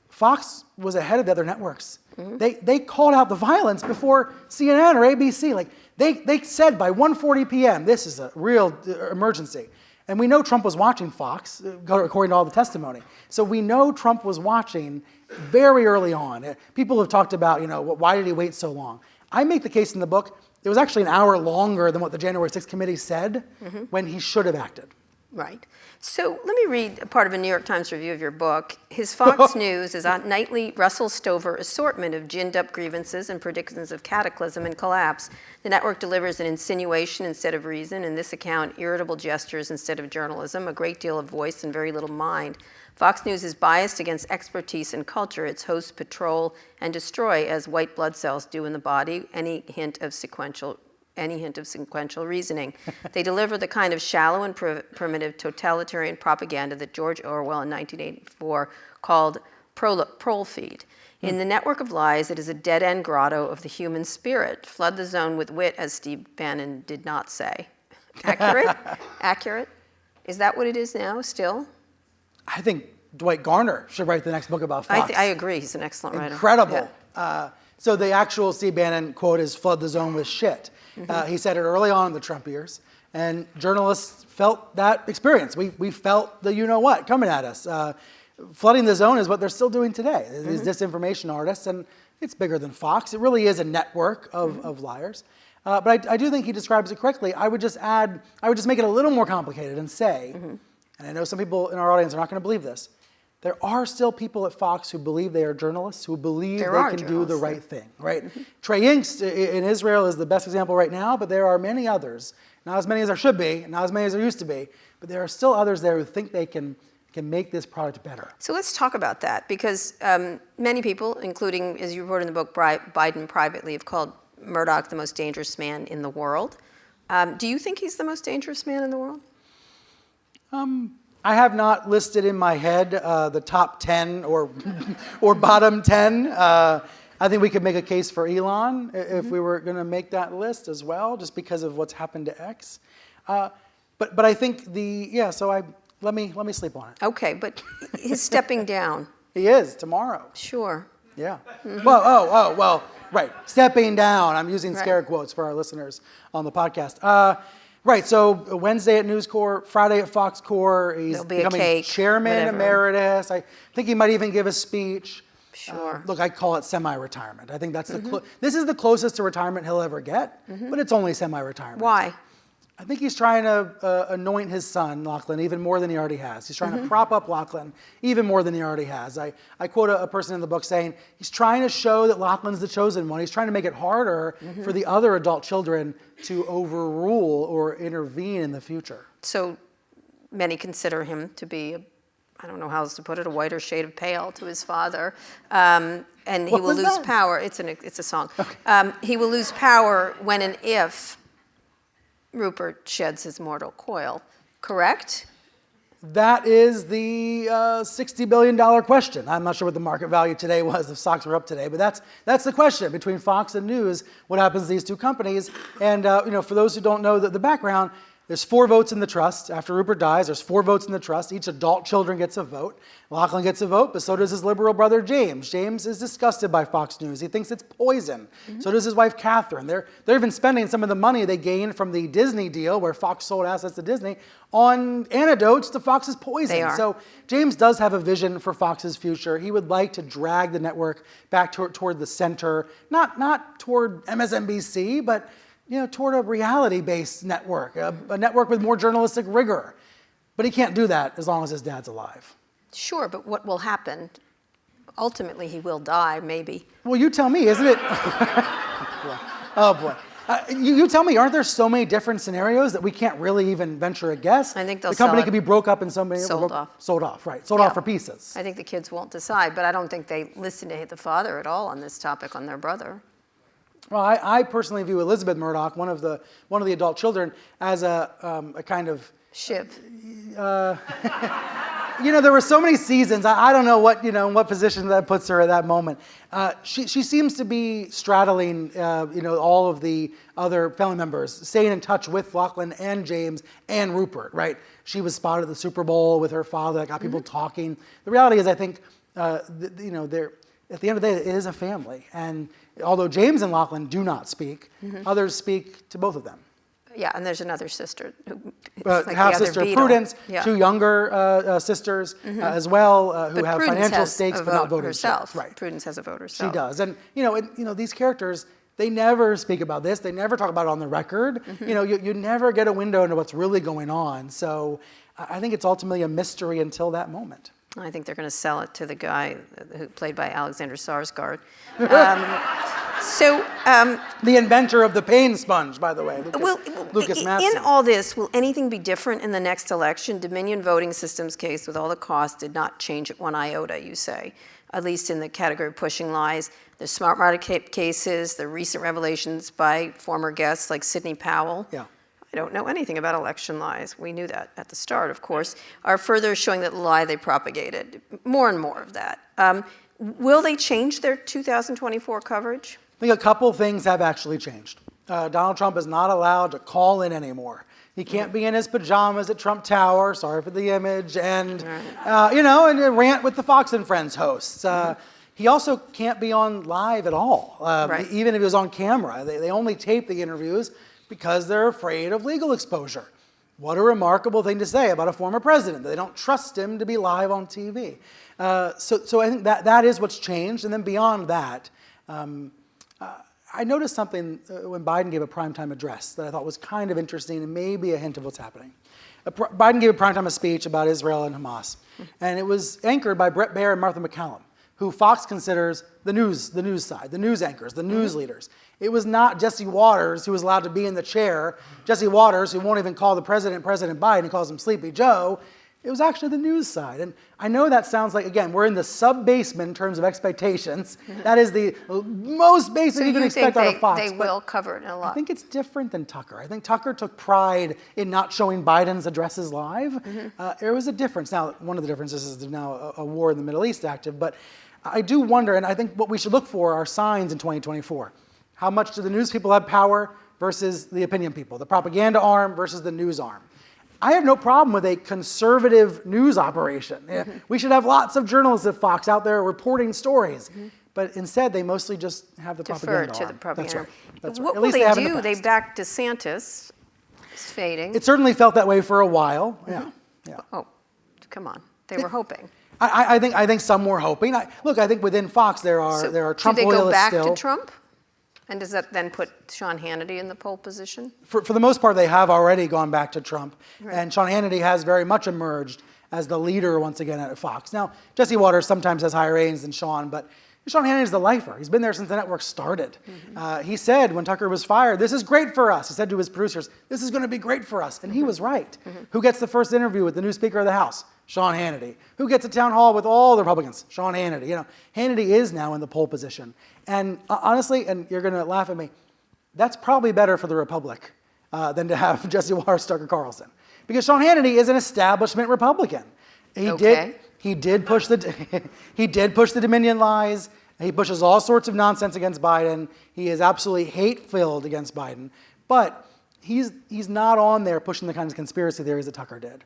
Fox was ahead of the other networks. They called out the violence before CNN or ABC. They said by 1:40 p.m., this is a real emergency. And we know Trump was watching Fox, according to all the testimony. So we know Trump was watching very early on. People have talked about, why did he wait so long? I make the case in the book, it was actually an hour longer than what the January 6th committee said when he should have acted. Right. So let me read a part of a New York Times review of your book. His Fox News is a nightly Russell Stover assortment of ginned-up grievances and predictions of cataclysm and collapse. The network delivers an insinuation instead of reason. In this account, irritable gestures instead of journalism, a great deal of voice and very little mind. Fox News is biased against expertise and culture. Its hosts patrol and destroy as white blood cells do in the body any hint of sequential reasoning. They deliver the kind of shallow and primitive totalitarian propaganda that George Orwell in 1984 called prole feed. In the network of lies, it is a dead-end grotto of the human spirit. Flood the zone with wit, as Steve Bannon did not say. Accurate? Accurate? Is that what it is now, still? I think Dwight Garner should write the next book about Fox. I agree. He's an excellent writer. Incredible. Yeah. So the actual Steve Bannon quote is flood the zone with shit. He said it early on in the Trump years, and journalists felt that experience. We felt the you-know-what coming at us. Flooding the zone is what they're still doing today. These disinformation artists, and it's bigger than Fox. It really is a network of liars. But I do think he describes it correctly. I would just make it a little more complicated and say, and I know some people in our audience are not going to believe this, there are still people at Fox who believe they are journalists, who believe they can do the right thing, right? Trey Inks in Israel is the best example right now, but there are many others, not as many as there should be, not as many as there used to be, but there are still others there who think they can make this product better. So let's talk about that, because many people, including, as you report in the book, Biden privately, have called Murdoch the most dangerous man in the world. Do you think he's the most dangerous man in the world? I have not listed in my head the top 10 or bottom 10. I think we could make a case for Elon if we were going to make that list as well, just because of what's happened to X. But I think let me sleep on it. Okay, but he's stepping down. He is tomorrow. Sure. Yeah. Well, right. Stepping down. I'm using scare quotes for our listeners on the podcast. Right, so Wednesday at News Corps, Friday at Fox Corps. He's becoming chairman emeritus. I think he might even give a speech. Sure. Look, I call it semi-retirement. I think that's this is the closest to retirement he'll ever get, but it's only semi-retirement. Why? I think he's trying to anoint his son, Lachlan, even more than he already has. He's trying to prop up Lachlan even more than he already has. I quote a person in the book saying, he's trying to show that Lachlan's the chosen one. He's trying to make it harder for the other adult children to overrule or intervene in the future. So many consider him to be, I don't know how else to put it, a whiter shade of pale to his father. And he will lose power. It's a song. Okay. He will lose power when and if Rupert sheds his mortal coil, correct? That is the $60 billion question. I'm not sure what the market value today was if stocks were up today, but that's the question between Fox and News. What happens to these two companies? And for those who don't know the background, there's 4 votes in the trust. After Rupert dies, there's 4 votes in the trust. Each adult children gets a vote. Lachlan gets a vote, but so does his liberal brother James. James is disgusted by Fox News. He thinks it's poison. So does his wife Catherine. They're even spending some of the money they gained from the Disney deal, where Fox sold assets to Disney, on antidotes to Fox's poison. They are. So James does have a vision for Fox's future. He would like to drag the network back toward the center, not toward MSNBC, but toward a reality-based network, a network with more journalistic rigor. But he can't do that as long as his dad's alive. Sure, but what will happen? Ultimately, he will die, maybe. Well, you tell me, isn't it? Oh, boy. You tell me, aren't there so many different scenarios that we can't really even venture a guess? I think they'll the company sell it. could be broke up in so many... Sold off. Sold off, right. Sold off for pieces. I think the kids won't decide, but I don't think they listen to the father at all on this topic, on their brother. Well, I personally view Elizabeth Murdoch, one of the adult children, as a kind of... Shiv. There were so many seasons. I don't know what position that puts her at that moment. She seems to be straddling, all of the other family members, staying in touch with Lachlan and James and Rupert, right? She was spotted at the Super Bowl with her father. That got people talking. The reality is, I think, they're at the end of the day, it is a family. And although James and Lachlan do not speak, others speak to both of them. Yeah, and there's another sister. Half-sister Prudence, 2 younger sisters as well who have financial stakes but not voting herself. Right. Prudence has a vote herself. She does. And, these characters, they never speak about this. They never talk about it on the record. You never get a window into what's really going on. So I think it's ultimately a mystery until that moment. I think they're going to sell it to the guy who played by Alexander Skarsgård. The inventor of the pain sponge, by the way, Lucas in Matson. all this, will anything be different in the next election? Dominion Voting Systems case, with all the costs, did not change it one iota, you say, at least in the category of pushing lies. The smart market cases, the recent revelations by former guests like Sidney Powell. Yeah. I don't know anything about election lies. We knew that at the start, of course, are further showing that the lie they propagated. More and more of that. Will they change their 2024 coverage? I think a couple things have actually changed. Donald Trump is not allowed to call in anymore. He can't be in his pajamas at Trump Tower, sorry for the image, and and rant with the Fox and Friends hosts. He also can't be on live at all, even if he was on camera. They only tape the interviews because they're afraid of legal exposure. What a remarkable thing to say about a former president. They don't trust him to be live on TV. So I think that is what's changed. And then beyond that, I noticed something when Biden gave a primetime address that I thought was kind of interesting and maybe a hint of what's happening. Biden gave a primetime speech about Israel and Hamas, and it was anchored by Bret Baier and Martha MacCallum, who Fox considers the news side, the news anchors, the news leaders. It was not Jesse Waters who was allowed to be in the chair. Jesse Waters, who won't even call the president President Biden, he calls him Sleepy Joe. It was actually the news side. And I know that sounds like, again, we're in the sub-basement in terms of expectations. That is the most basic you can expect out of Fox. They will cover it a lot. I think it's different than Tucker. I think Tucker took pride in not showing Biden's addresses live. There was a difference. Now, one of the differences is there's now a war in the Middle East active, but I do wonder, and I think what we should look for are signs in 2024. How much do the news people have power versus the opinion people, the propaganda arm versus the news arm? I have no problem with a conservative news operation. We should have lots of journalists at Fox out there reporting stories. But instead, they mostly just have the propaganda Defer to arm. the propaganda arm. That's right. What At will least they have in the do? They past. backed DeSantis. It's fading. It certainly felt that way for a while. Yeah. Oh, come on. They were hoping. I think some were hoping. I think within Fox there are Trump do they go loyalists back still. to Trump? And does that then put Sean Hannity in the pole position? For the most part, they have already gone back to Trump. Right. And Sean Hannity has very much emerged as the leader once again at Fox. Now, Jesse Waters sometimes has higher ratings than Sean, but Sean Hannity is the lifer. He's been there since the network started. He said when Tucker was fired, "This is great for us." He said to his producers, "This is going to be great for us." And he was right. Who gets the first interview with the new Speaker of the House? Sean Hannity. Who gets a town hall with all the Republicans? Sean Hannity. Hannity is now in the pole position. And honestly, and you're going to laugh at me, that's probably better for the Republic than to have Jesse Waters, Tucker Carlson. Because Sean Hannity is an establishment Republican. He did push the Dominion lies. He pushes all sorts of nonsense against Biden. He is absolutely hate-filled against Biden. But he's not on there pushing the kinds of conspiracy theories that Tucker did.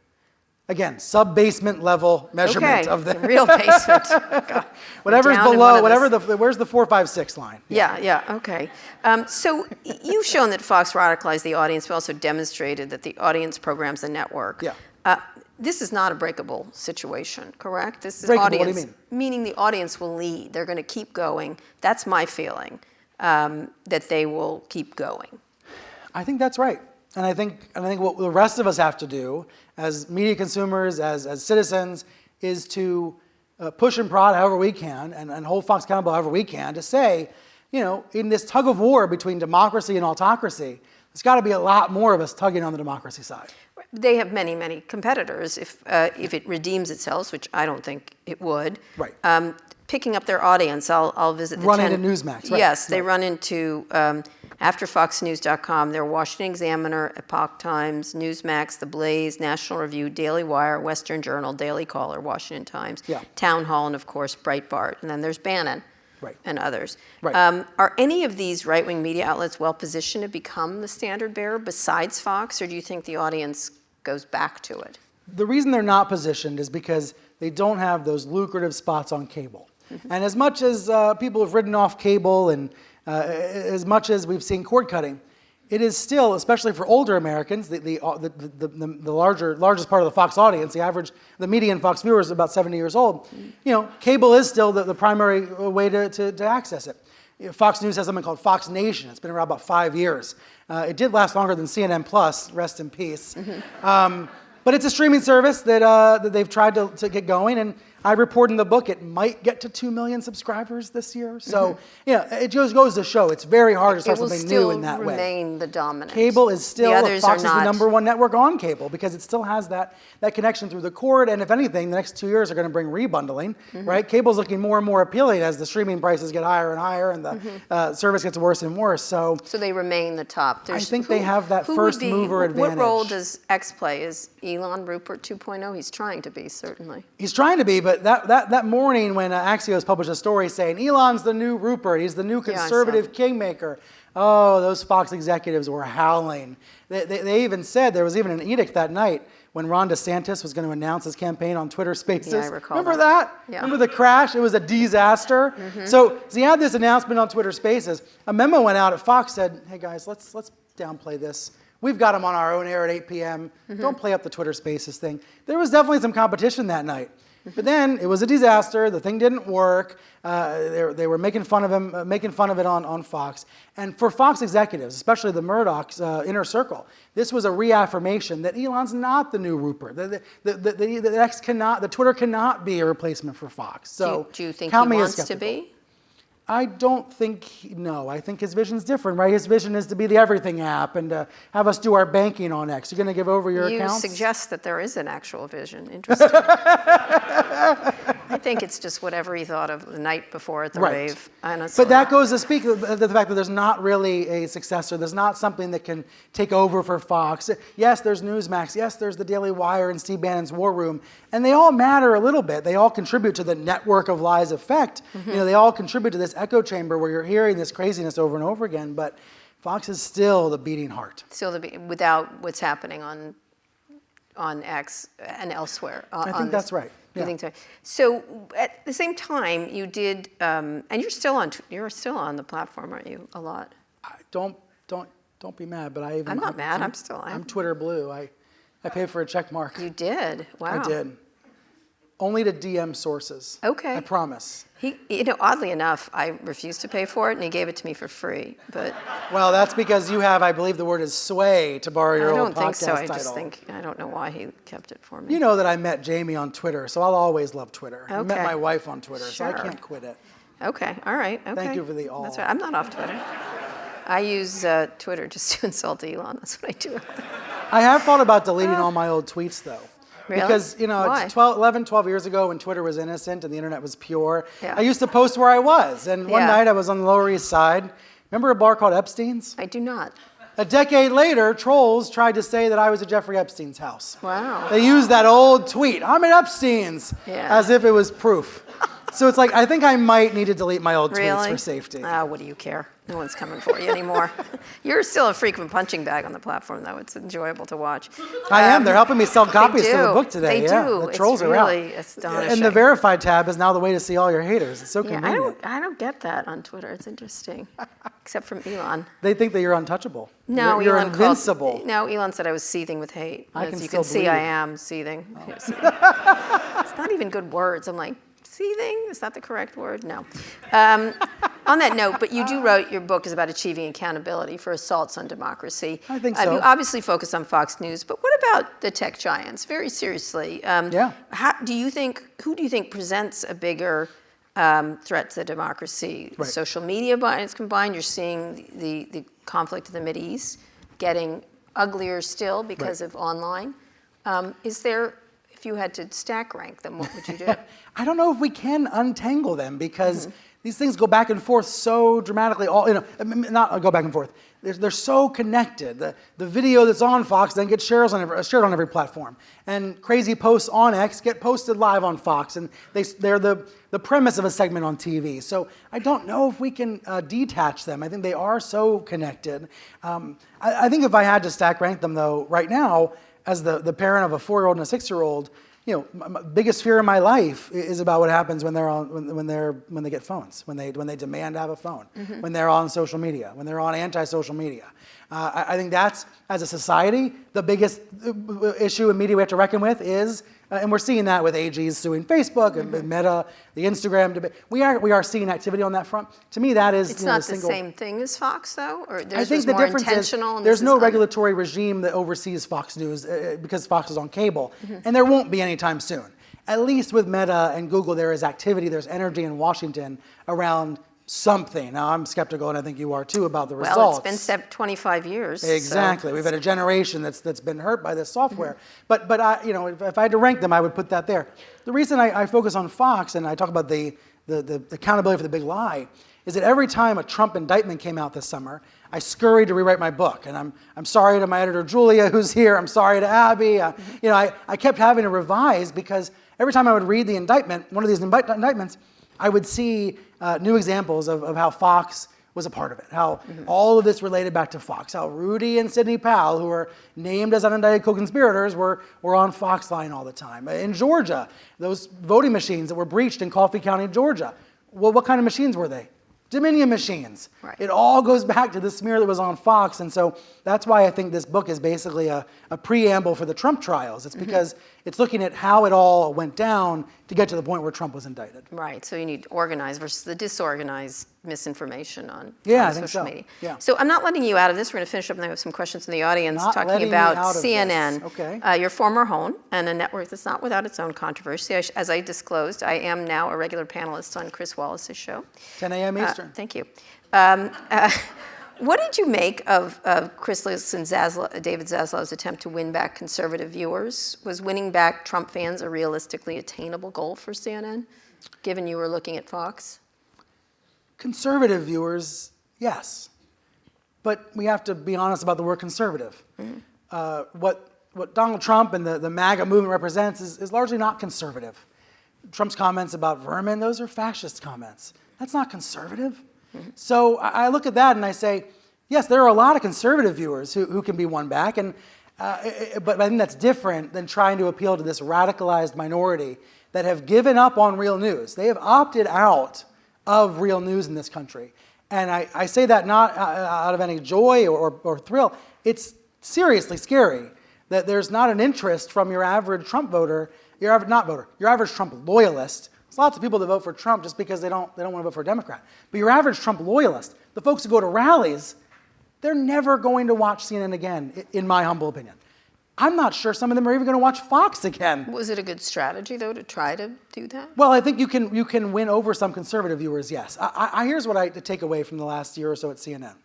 Again, sub-basement level measurement of the real basement. Whatever's below, where's the 4, 5, 6 line? Okay. So you've shown that Fox radicalized the audience, but also demonstrated that the audience programs the network. This is not a breakable situation, correct? This is breakable, audience. what do you mean? Meaning the audience will lead. They're going to keep going. That's my feeling, that they will keep going. I think that's right. And I think what the rest of us have to do as media consumers, as citizens, is to push and prod however we can and hold Fox accountable however we can to say, in this tug of war between democracy and autocracy, there's got to be a lot more of us tugging on the democracy side. They have many, many competitors if it redeems itself, which I don't think it would. Right. Picking up their audience, I'll visit the Run into Newsmax, right? Yes, they run into, after FoxNews.com, their Washington Examiner, Epoch Times, Newsmax, The Blaze, National Review, Daily Wire, Western Journal, Daily Caller, Washington Times, Town Hall, and of course, Breitbart. And then there's Bannon. Right. And others. Right. Are any of these right-wing media outlets well positioned to become the standard bearer besides Fox, or do you think the audience goes back to it? The reason they're not positioned is because they don't have those lucrative spots on cable. And as much as people have ridden off cable and as much as we've seen cord cutting, it is still, especially for older Americans, the largest part of the Fox audience, the median Fox viewer is about 70 years old. Cable is still the primary way to access it. Fox News has something called Fox Nation. It's been around about 5 years. It did last longer than CNN Plus, rest in peace. But But it's a streaming service that, that they've tried to get going, and I report in the book it might get to 2 million subscribers this year. So, it just goes to show it's very hard to start something new in that way. It will still remain the dominant. Cable is still, Fox is the not. #1 network on cable because it still has that connection through the cord. And if anything, the next 2 years are going to bring rebundling, right? Cable's looking more and more appealing as the streaming prices get higher and higher and the service gets worse and worse. So they remain the top. I think they have that first mover advantage. What role does X play? Is Elon Rupert 2.0? He's trying to be, certainly. He's trying to be, but that morning when Axios published a story saying Elon's the new Rupert, he's the new conservative kingmaker, oh, those Fox executives were howling. They even said, there was even an edict that night when Ron DeSantis was going to announce his campaign on Twitter Spaces. Yeah, I recall Remember that? Yeah. Remember the crash? It was a disaster. So he had this announcement on Twitter Spaces. A memo went out at Fox said, hey guys, let's downplay this. We've got him on our own air at 8 p.m. Don't play up the Twitter Spaces thing. There was definitely some competition that night. But then it was a disaster. The thing didn't work. They were making fun of him, making fun of it on Fox. And for Fox executives, especially the Murdochs' inner circle, this was a reaffirmation that Elon's not the new Rupert. The Twitter cannot be a replacement for Fox. So do you think he wants to be? I don't think, no. I think his vision's different, right? His vision is to be the everything app and to have us do our banking on X. You're going to give over your accounts? You suggest that there is an actual vision. Interesting. I think it's just whatever he thought of the night before at the rave, honestly. But that goes to speak to the fact that there's not really a successor. There's not something that can take over for Fox. Yes, there's Newsmax. Yes, there's the Daily Wire and Steve Bannon's War Room. And they all matter a little bit. They all contribute to the network of lies effect. They all contribute to this echo chamber where you're hearing this craziness over and over again. But Fox is still the beating heart. Still without what's happening on X and elsewhere. I think that's right. You think so? So at the same time, you did, and you're still on the platform, aren't you? A lot. Don't be mad, but I'm not mad. I'm Twitter blue. I paid for a check mark. You did? Wow. I did. Only to DM sources. Okay. I promise. Oddly enough, I refused to pay for it, and he gave it to me for free. But well, that's because you have, I believe the word is sway, to borrow your old podcast title. I don't think so. I don't know why he kept it for me. You know that I met Jamie on Twitter, so I'll always love Twitter. Okay. I met my wife on Twitter, so I Sure. can't quit it. Okay. All right. Okay. Thank you for the all. That's right. I'm not off Twitter. I use Twitter just to insult Elon. That's what I do. I have thought about deleting all my old tweets, though. Really? Because, Why? 12 years ago when Twitter was innocent and the internet was pure, Yeah. I used to post where I was. And one night I was on the Lower East Side. Remember a bar called Epstein's? I do not. A decade later, trolls tried to say that I was at Jeffrey Epstein's house. Wow. They used that old tweet, I'm at Epstein's, as if it was proof. So it's like, I think I might need to delete my old tweets for safety. What do you care? No one's coming for you anymore. You're still a frequent punching bag on the platform, though. It's enjoyable to watch. I am. They're helping me sell copies for the book today. They do. The trolls are out. It's really astonishing. And the verified tab is now the way to see all your haters. It's so convenient. I don't get that on Twitter. It's interesting. Except from Elon. They think that you're untouchable. No, you're Elon invincible. Elon said I was seething with hate. As you can see, bleed. I am seething. Oh. It's not even good words. I'm like, seething? Is that the correct word? No. On that note, but you wrote your book is about achieving accountability for assaults on democracy. I think so. You obviously focus on Fox News, but what about the tech giants? Very seriously. Who do you think presents a bigger threat to democracy? Right. Social media is combined. You're seeing the conflict in the Mideast getting uglier still because of online. If you had to stack rank them, what would you do? I don't know if we can untangle them because these things go back and forth so dramatically. Not go back and forth. They're so connected. The video that's on Fox then gets shared on every platform, and crazy posts on X get posted live on Fox, and they're the premise of a segment on TV. So I don't know if we can detach them. I think they are so connected. I think if I had to stack rank them, though, right now, as the parent of a 4-year-old and a 6-year-old, my biggest fear in my life is about what happens when they get phones, when they demand to have a phone, when they're on social media, when they're on anti-social media. I think that's, as a society, the biggest issue in media we have to reckon with is And we're seeing that with AGs suing Facebook and Meta, the Instagram debate. We are seeing activity on that front. To me, that is It's not the same thing as Fox, though? Or I there's think the more difference intentional? is there's no regulatory regime that oversees Fox News because Fox is on cable, and there won't be anytime soon. At least with Meta and Google, there is activity, there's energy in Washington around something. Now, I'm skeptical, and I think you are too, about the results. Well, it's been 25 years. Exactly. We've had a generation that's been hurt by this software. But I, if I had to rank them, I would put that there. The reason I focus on Fox and I talk about the accountability for the big lie is that every time a Trump indictment came out this summer, I scurried to rewrite my book. And I'm sorry to my editor, Julia, who's here. I'm sorry to Abby. I kept having to revise because every time I would read the indictment, one of these indictments, I would see new examples of how Fox was a part of it, how all of this related back to Fox, how Rudy and Sidney Powell, who were named as unindicted co-conspirators, were on Fox line all the time. In Georgia, those voting machines that were breached in Coffee County, Georgia, well, what kind of machines were they? Dominion machines. Right. It all goes back to the smear that was on Fox. And so that's why I think this book is basically a preamble for the Trump trials. It's because it's looking at how it all went down to get to the point where Trump was indicted. Right, so you need organized versus the disorganized misinformation on I think social so. media. Yeah. So I'm not letting you out of this. We're going to finish up and I have some questions from the audience Not talking letting me about out of CNN. this. Okay. Your former home and a network that's not without its own controversy. As I disclosed, I am now a regular panelist on Chris Wallace's show. 10 a.m. Eastern. Thank you. What did you make of Chris Liss and David Zaslaw's attempt to win back conservative viewers? Was winning back Trump fans a realistically attainable goal for CNN, given you were looking at Fox? Conservative viewers, yes. But we have to be honest about the word conservative. What Donald Trump and the MAGA movement represents is largely not conservative. Trump's comments about vermin, those are fascist comments. That's not conservative. So I look at that and I say, yes, there are a lot of conservative viewers who can be won back, but I think that's different than trying to appeal to this radicalized minority that have given up on real news. They have opted out of real news in this country. And I say that not out of any joy or thrill. It's seriously scary that there's not an interest from your average Trump voter, your average Trump loyalist. There's lots of people that vote for Trump just because they don't want to vote for a Democrat. But your average Trump loyalist, the folks who go to rallies, they're never going to watch CNN again, in my humble opinion. I'm not sure some of them are even going to watch Fox again. Was it a good strategy, though, to try to do that? Well, I think you can win over some conservative viewers, yes. Here's what I take away from the last year or so at CNN.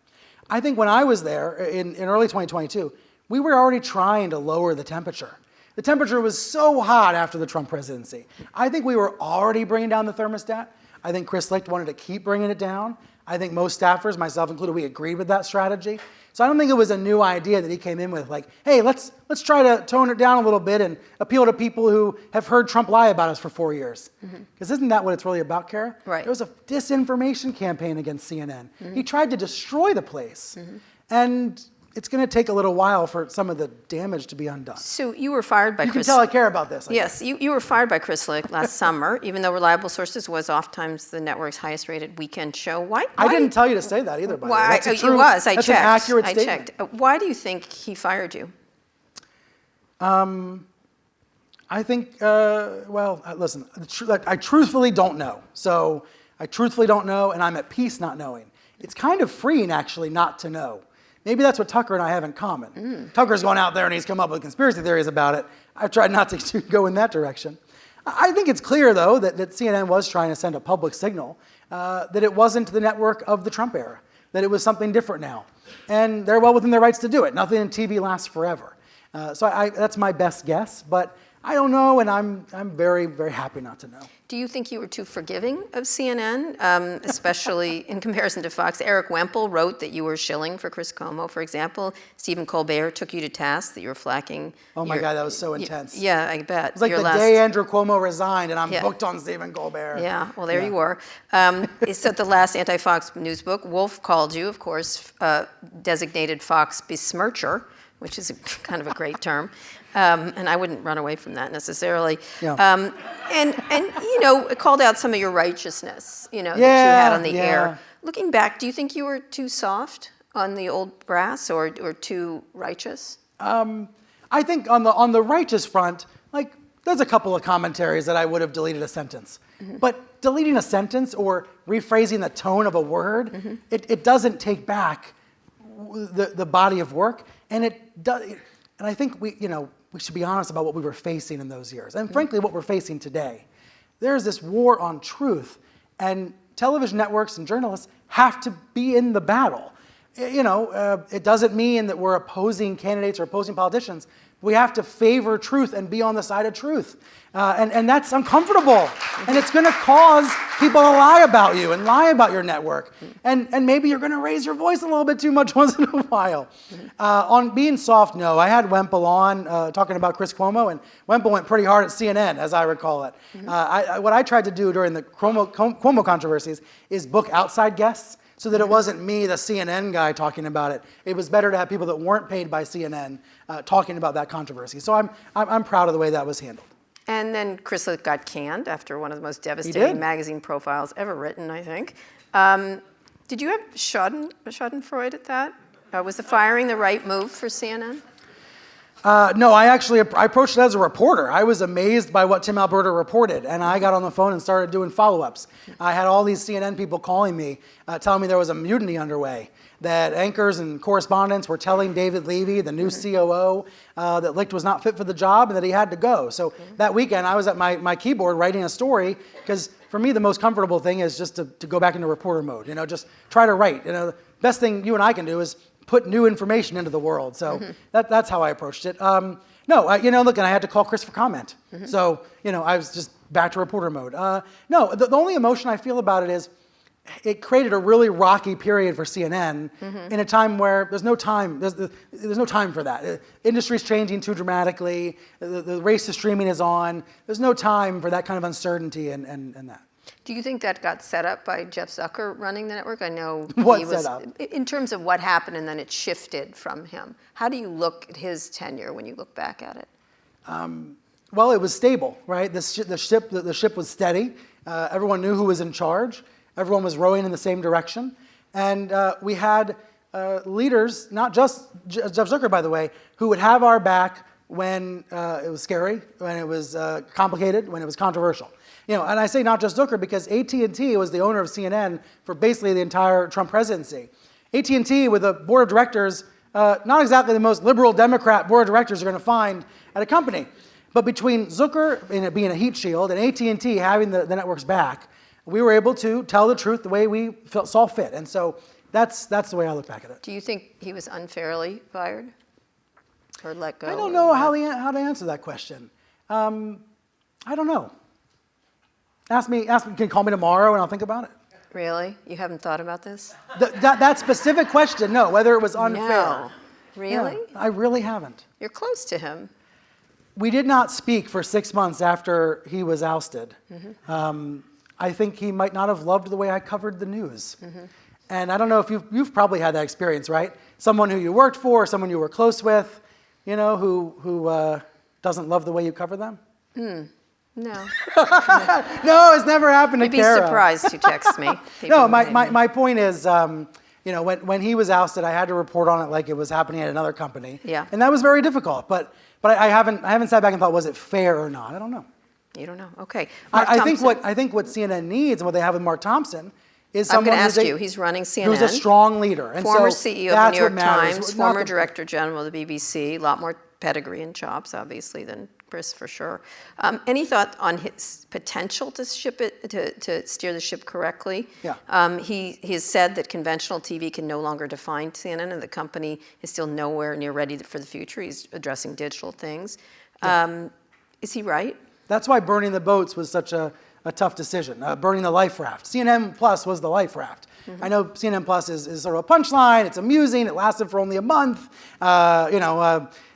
I think when I was there in early 2022, we were already trying to lower the temperature. The temperature was so hot after the Trump presidency. I think we were already bringing down the thermostat. I think Chris Licht wanted to keep bringing it down. I think most staffers, myself included, we agreed with that strategy. So I don't think it was a new idea that he came in with, like, hey, let's try to tone it down a little bit and appeal to people who have heard Trump lie about us for 4 years. Because isn't that what it's really about, Kara? Right. There was a disinformation campaign against CNN. He tried to destroy the place. And it's going to take a little while for some of the damage to be undone. So you were fired by You Chris. can tell I care about this. Yes, you were fired by Chris Licht last summer, even though Reliable Sources was oftentimes the network's highest-rated weekend show. Why? I didn't tell you to say that either, by the way. That's a It was. I that's checked. an accurate statement. I checked. Why do you think he fired you? I think, listen, I truthfully don't know. So I truthfully don't know, and I'm at peace not knowing. It's kind of freeing, actually, not to know. Maybe that's what Tucker and I have in common. Tucker's gone out there and he's come up with conspiracy theories about it. I've tried not to go in that direction. I think it's clear, though, that CNN was trying to send a public signal that it wasn't the network of the Trump era, that it was something different now. And they're well within their rights to do it. Nothing in TV lasts forever. So that's my best guess, but I don't know, and I'm very, very happy not to know. Do you think you were too forgiving of CNN, especially in comparison to Fox? Eric Wemple wrote that you were shilling for Chris Cuomo, for example. Stephen Colbert took you to task that you were flacking. Oh my God, that was so intense. Yeah, I bet. It was like the day Andrew Cuomo resigned, and I'm booked on Stephen Colbert. Yeah, well, there you were. So the last anti-Fox news book, Wolf called you, of course, designated Fox besmircher, which is kind of a great term. And I wouldn't run away from that necessarily. Yeah. And it called out some of your righteousness, that you had on the air. Looking back, do you think you were too soft on the old brass or too righteous? I think on the righteous front, like, There's a couple of commentaries that I would have deleted a sentence. But deleting a sentence or rephrasing the tone of a word, it doesn't take back the body of work. And I think we should be honest about what we were facing in those years. And frankly, what we're facing today. There's this war on truth. And television networks and journalists have to be in the battle. It doesn't mean that we're opposing candidates or opposing politicians. We have to favor truth and be on the side of truth. And that's uncomfortable. And it's going to cause people to lie about you and lie about your network. And maybe you're going to raise your voice a little bit too much once in a while. On being soft, no. I had Wemple on talking about Chris Cuomo, and Wemple went pretty hard at CNN, as I recall it. What I tried to do during the Cuomo controversies is book outside guests, so that it wasn't me, the CNN guy, talking about it. It was better to have people that weren't paid by CNN talking about that controversy. So I'm proud of the way that was handled. And then Chris got canned after one of the most devastating magazine profiles ever written, I think. Did you have Schadenfreude at that? Was the firing the right move for CNN? No, I approached it as a reporter. I was amazed by what Tim Alberta reported, and I got on the phone and started doing follow-ups. I had all these CNN people calling me, telling me there was a mutiny underway, that anchors and correspondents were telling David Levy, the new COO, that Licht was not fit for the job and that he had to go. So that weekend, I was at my keyboard writing a story, because for me, the most comfortable thing is just to go back into reporter mode, just try to write. The best thing you and I can do is put new information into the world. So that's how I approached it. Look, and I had to call Chris for comment. So, I was just back to reporter mode. No, the only emotion I feel about it is it created a really rocky period for CNN in a time where there's no time. There's no time for that. Industry's changing too dramatically. The race to streaming is on. There's no time for that kind of uncertainty and that. Do you think that got set up by Jeff Zucker running the network? I know what set up? In terms of what happened and then it shifted from him. How do you look at his tenure when you look back at it? Well, it was stable, right? The ship was steady. Everyone knew who was in charge. Everyone was rowing in the same direction. And we had leaders, not just Jeff Zucker, by the way, who would have our back when it was scary, when it was complicated, when it was controversial. And I say not just Zucker because AT&T was the owner of CNN for basically the entire Trump presidency. AT&T with a board of directors, not exactly the most liberal Democrat board of directors you're going to find at a company. But between Zucker being a heat shield and AT&T having the network's back, we were able to tell the truth the way we saw fit. And so that's the way I look back at it. Do you think he was unfairly fired or let go? I don't know how to answer that question. I don't know. Ask me, can you call me tomorrow and I'll think about it? Really? You haven't thought about this? That specific question, no, whether it was unfair. No. Really? Yeah, I really haven't. You're close to him. We did not speak for 6 months after he was ousted. I think he might not have loved the way I covered the news. And I don't know if you've probably had that experience, right? Someone who you worked for, someone you were close with, who doesn't love the way you cover them? No. No, it's never happened to Kara. You'd be surprised to text me. No, my point is, when he was ousted, I had to report on it like it was happening at another company. Yeah. And that was very difficult. But I haven't sat back and thought, was it fair or not? I don't know. You don't know. Okay. I think what CNN needs and what they have with Mark Thompson is someone I'm going to ask you. He's running CNN. Who's a strong leader. And former so CEO of the New York matters. Times, former director general of the BBC, a lot more pedigree and chops, obviously, than Chris, for sure. Any thought on his potential to to steer the ship correctly? Yeah. He has said that conventional TV can no longer define CNN, and the company is still nowhere near ready for the future. He's addressing digital things. Yeah. Is he right? That's why burning the boats was such a tough decision. Burning the life raft. CNN Plus was the life raft. I know CNN Plus is sort of a punchline. It's amusing. It lasted for only a month. I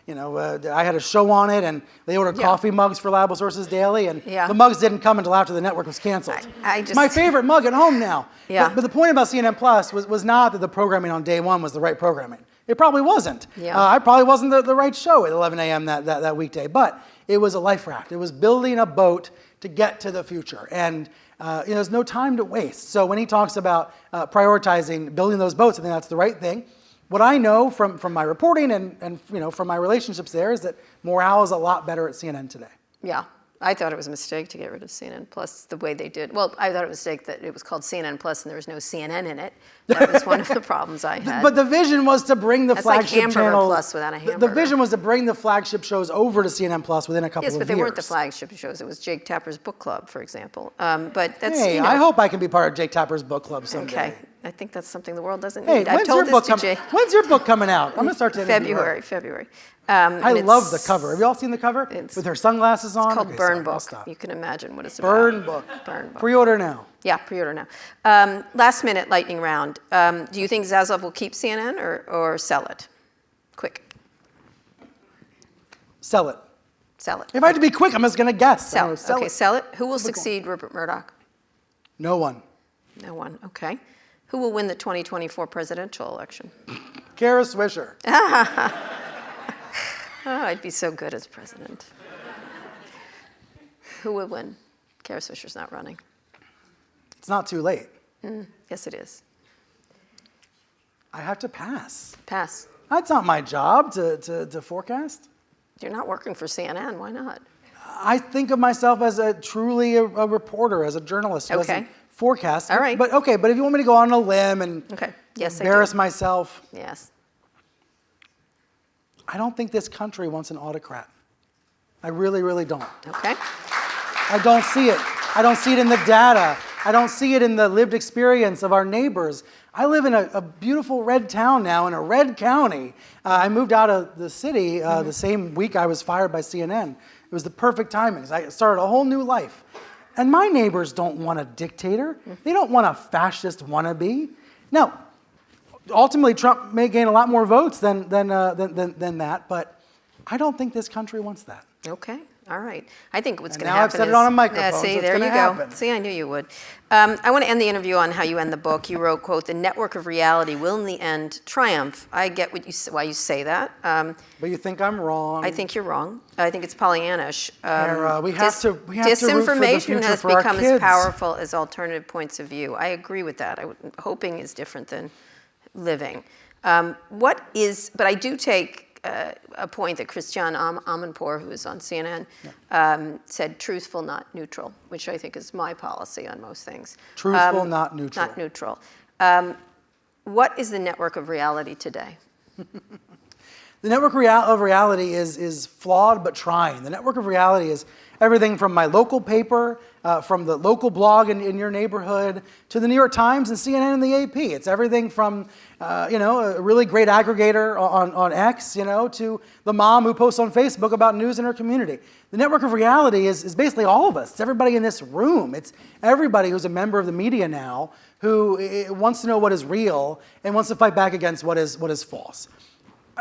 had a show on it, and they ordered coffee mugs for Reliable Sources Daily, and the mugs didn't come until after the network was canceled. It's my favorite mug at home now. Yeah. But the point about CNN Plus was not that the programming on day one was the right programming. It probably wasn't. Yeah. I probably wasn't the right show at 11 a.m. that weekday, but it was a life raft. It was building a boat to get to the future, and there's no time to waste. So when he talks about prioritizing building those boats, I think that's the right thing. What I know from my reporting and from my relationships there is that morale is a lot better at CNN today. Yeah. I thought it was a mistake to get rid of CNN Plus the way they did. Well, I thought it was a mistake that it was called CNN Plus and there was no CNN in it. That was one of the problems I had. But the vision was to bring the That's like flagship Hamburger channel. Plus without a The hamburger. vision was to bring the flagship shows over to CNN Plus within a couple of years. Yes, but they weren't the flagship shows. It was Jake Tapper's book club, for example. But that's, Hey, you know. I hope I can be part of Jake Tapper's book club someday. Okay. I think that's something the world doesn't Hey, need. I've told this to Jake. when's your book coming out? I'm gonna start to interview her. February. I love the cover. Have you all seen the cover? With her sunglasses on? It's called Okay, Burn sorry, I'll Book. stop. You can imagine what it's Burn about. Book. Burn Book. Pre-order now. Yeah, pre-order now. Last minute lightning round. Do you think Zaslav will keep CNN or sell it? Quick. Sell it. Sell it. If I had to be quick, I'm just gonna guess. Sell. Sell Okay, it. sell it. Who will succeed Rupert Murdoch? No one. No one. Okay. Who will win the 2024 presidential election? Kara Swisher. Oh, I'd be so good as president. Who would win? Kara Swisher's not running. It's not too late. Yes, it is. I have to pass. Pass. That's not my job to forecast. You're not working for CNN. Why not? I think of myself as truly a reporter, as a journalist who doesn't forecast. All right. But if you want me to go on a limb and Yes, embarrass myself, yes. I don't think this country wants an autocrat. I really, really don't. Okay. I don't see it. I don't see it in the data. I don't see it in the lived experience of our neighbors. I live in a beautiful red town now, in a red county. I moved out of the city the same week I was fired by CNN. It was the perfect timing. I started a whole new life. And my neighbors don't want a dictator. They don't want a fascist wannabe. Now, ultimately, Trump may gain a lot more votes than that, but I don't think this country wants that. Okay. All right. I think what's And going to now happen I've said it on a microphone, Yeah, so see, it's there you gonna go. happen. See, I knew you would. I want to end the interview on how you end the book. You wrote, quote, "The network of reality will in the end triumph." I get why you say that. But you think I'm wrong. I think you're wrong. I think it's Pollyannish. Kara, we have to root for the disinformation future has for our become as kids. powerful as alternative points of view. I agree with that. Hoping is different than living. But I do take a point that Christiane Amanpour, who is on CNN, said truthful, not neutral, which I think is my policy on most things. Truthful, not neutral. Not neutral. What is the network of reality today? The network of reality is flawed but trying. The network of reality is everything from my local paper, from the local blog in your neighborhood, to the New York Times and CNN and the AP. It's everything from a really great aggregator on X, to the mom who posts on Facebook about news in her community. The network of reality is basically all of us. It's everybody in this room. It's everybody who's a member of the media now who wants to know what is real and wants to fight back against what is false.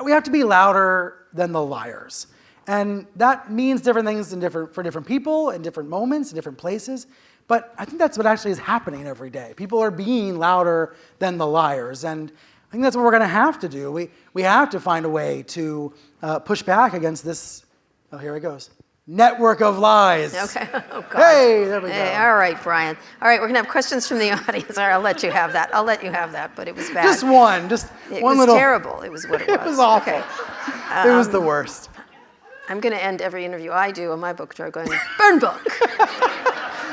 We have to be louder than the liars. And that means different things for different people, in different moments, in different places. But I think that's what actually is happening every day. People are being louder than the liars. And I think that's what we're going to have to do. We have to find a way to push back against this, here it goes, network of lies. Okay. Oh, God. Hey, there we go. Hey, all right, Brian. All right, we're going to have questions from the audience. All right, I'll let you have that. But it was bad. Just one. It one was little. terrible. It was what it was. It was awful. Okay. It was the worst. I'm going to end every interview I do on my book tour going, burn book.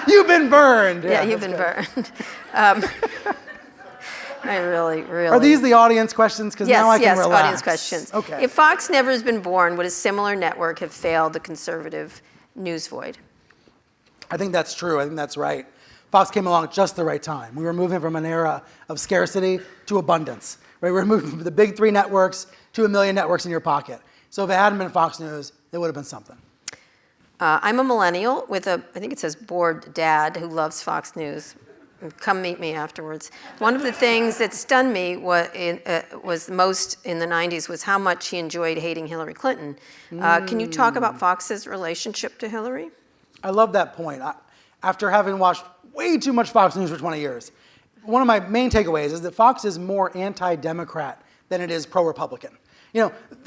You've been burned. Yeah, you've been burned. I really. Are these the audience questions? Because now I can relax. Yes, audience questions. Okay. If Fox never has been born, would a similar network have failed the conservative news void? I think that's true. I think that's right. Fox came along at just the right time. We were moving from an era of scarcity to abundance. Right? We were moving from the big three networks to a million networks in your pocket. So if it hadn't been Fox News, it would have been something. I'm a millennial with I think it says bored dad who loves Fox News. Come meet me afterwards. One of the things that stunned me was most in the 90s was how much he enjoyed hating Hillary Clinton. Can you talk about Fox's relationship to Hillary? I love that point. After having watched way too much Fox News for 20 years, one of my main takeaways is that Fox is more anti-Democrat than it is pro-Republican.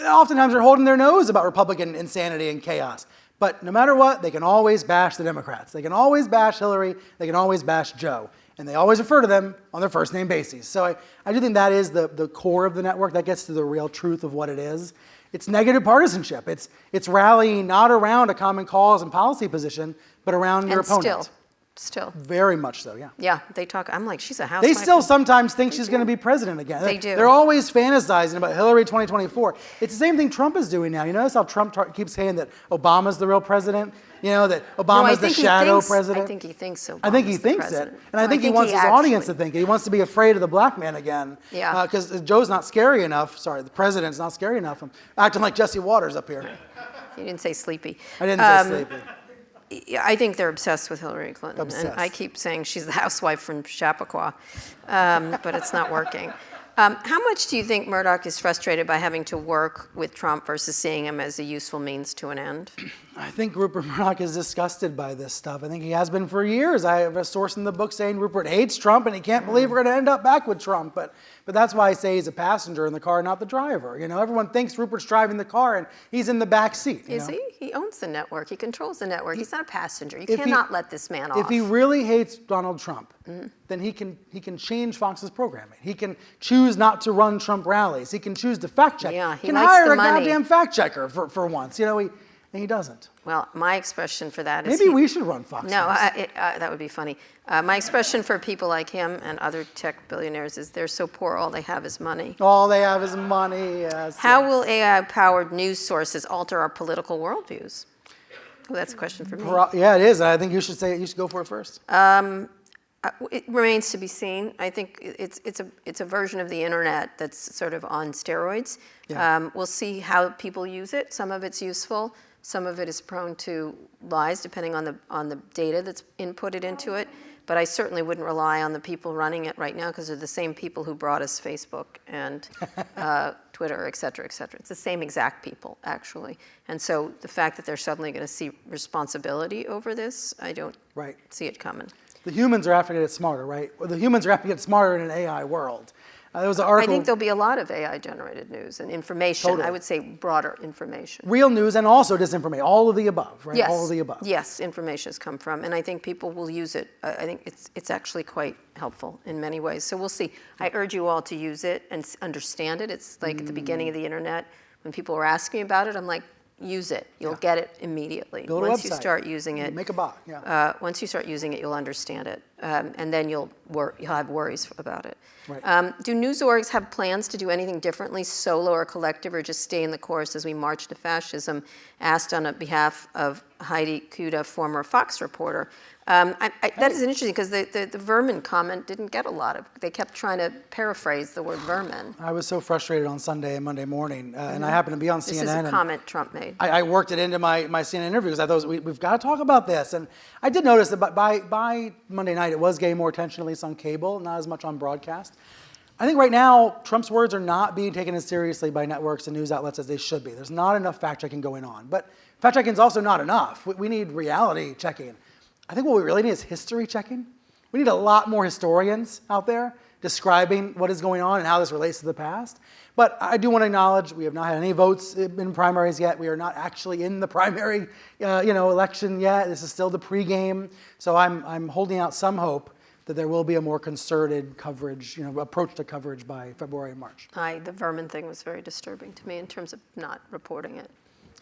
Oftentimes they're holding their nose about Republican insanity and chaos. But no matter what, they can always bash the Democrats. They can always bash Hillary. They can always bash Joe. And they always refer to them on their first name basis. So I do think that is the core of the network. That gets to the real truth of what it is. it's negative partisanship. It's rallying not around a common cause and policy position, but around your opponent. Still. Very much so, yeah. Yeah, they talk. I'm like, she's a housewife. They still sometimes think she's going to be president again. They do. They're always fantasizing about Hillary 2024. It's the same thing Trump is doing now. You notice how Trump keeps saying that Obama's the real president? You know, that Obama's the shadow president? I think he thinks so. I think he thinks it. And I think he wants his audience to think it. He wants to be afraid of the black man again. Yeah. Because Joe's not scary enough. Sorry, the president's not scary enough. I'm acting like Jesse Waters up here. You didn't say sleepy. I didn't say sleepy. I think they're obsessed with Hillary Clinton. Obsessed. And I keep saying she's the housewife from Chappaqua, but it's not working. How much do you think Murdoch is frustrated by having to work with Trump versus seeing him as a useful means to an end? I think Rupert Murdoch is disgusted by this stuff. I think he has been for years. I have a source in the book saying Rupert hates Trump and he can't believe we're going to end up back with Trump. But that's why I say he's a passenger in the car, not the driver. You know, everyone thinks Rupert's driving the car and he's in the back seat. Is he? He owns the network. He controls the network. He's not a passenger. You cannot let this man off. If he really hates Donald Trump, then he can change Fox's programming. He can choose not to run Trump rallies. He can choose to fact check. Yeah, he can hire a goddamn fact checker for once. You know, and he doesn't. Well, my expression for that is maybe we should run Fox. No, that would be funny. My expression for people like him and other tech billionaires is they're so poor, all they have is money. All they have is money, yes. How will AI-powered news sources alter our political worldviews? Well, that's a question for me. Yeah, it is. I think you should go for it first. It remains to be seen. I think it's a version of the internet that's sort of on steroids. Yeah. We'll see how people use it. Some of it's useful. Some of it is prone to lies, depending on the data that's inputted into it. But I certainly wouldn't rely on the people running it right now because they're the same people who brought us Facebook and Twitter, et cetera, et cetera. It's the same exact people, actually. And so the fact that they're suddenly going to see responsibility over this, I don't see it coming. The humans are after to get smarter, right? Well, the humans are after to get smarter in an AI world. There was an article. I think there'll be a lot of AI-generated news and information. Totally. I would say broader information. Real news and also disinformation. All of the above, right? Yes. All of the above. Yes, information has come from, and I think people will use it. I think it's actually quite helpful in many ways. So we'll see. I urge you all to use it and understand it. It's like at the beginning of the internet, when people were asking about it, I'm like, use it. You'll get it immediately. Build a Once website. you start using it, Make a bot. Yeah. once you start using it, you'll understand it, and then you'll have worries about it. Right. Do news orgs have plans to do anything differently, solo or collective, or just stay in the course as we march to fascism? Asked on behalf of Heidi Kuda, former Fox reporter. That is interesting because the vermin comment didn't get a lot of. They kept trying to paraphrase the word vermin. I was so frustrated on Sunday and Monday morning, and I happened to be on CNN. This is a comment Trump made. I worked it into my CNN interview because I thought we've got to talk about this. And I did notice that by Monday night, it was getting more attention, at least on cable, not as much on broadcast. I think right now, Trump's words are not being taken as seriously by networks and news outlets as they should be. There's not enough fact-checking going on. But fact-checking is also not enough. We need reality checking. I think what we really need is history checking. We need a lot more historians out there describing what is going on and how this relates to the past. But I do want to acknowledge we have not had any votes in primaries yet. We are not actually in the primary election yet. This is still the pregame. So I'm holding out some hope that there will be a more concerted coverage, approach to coverage by February and March. The vermin thing was very disturbing to me in terms of not reporting it.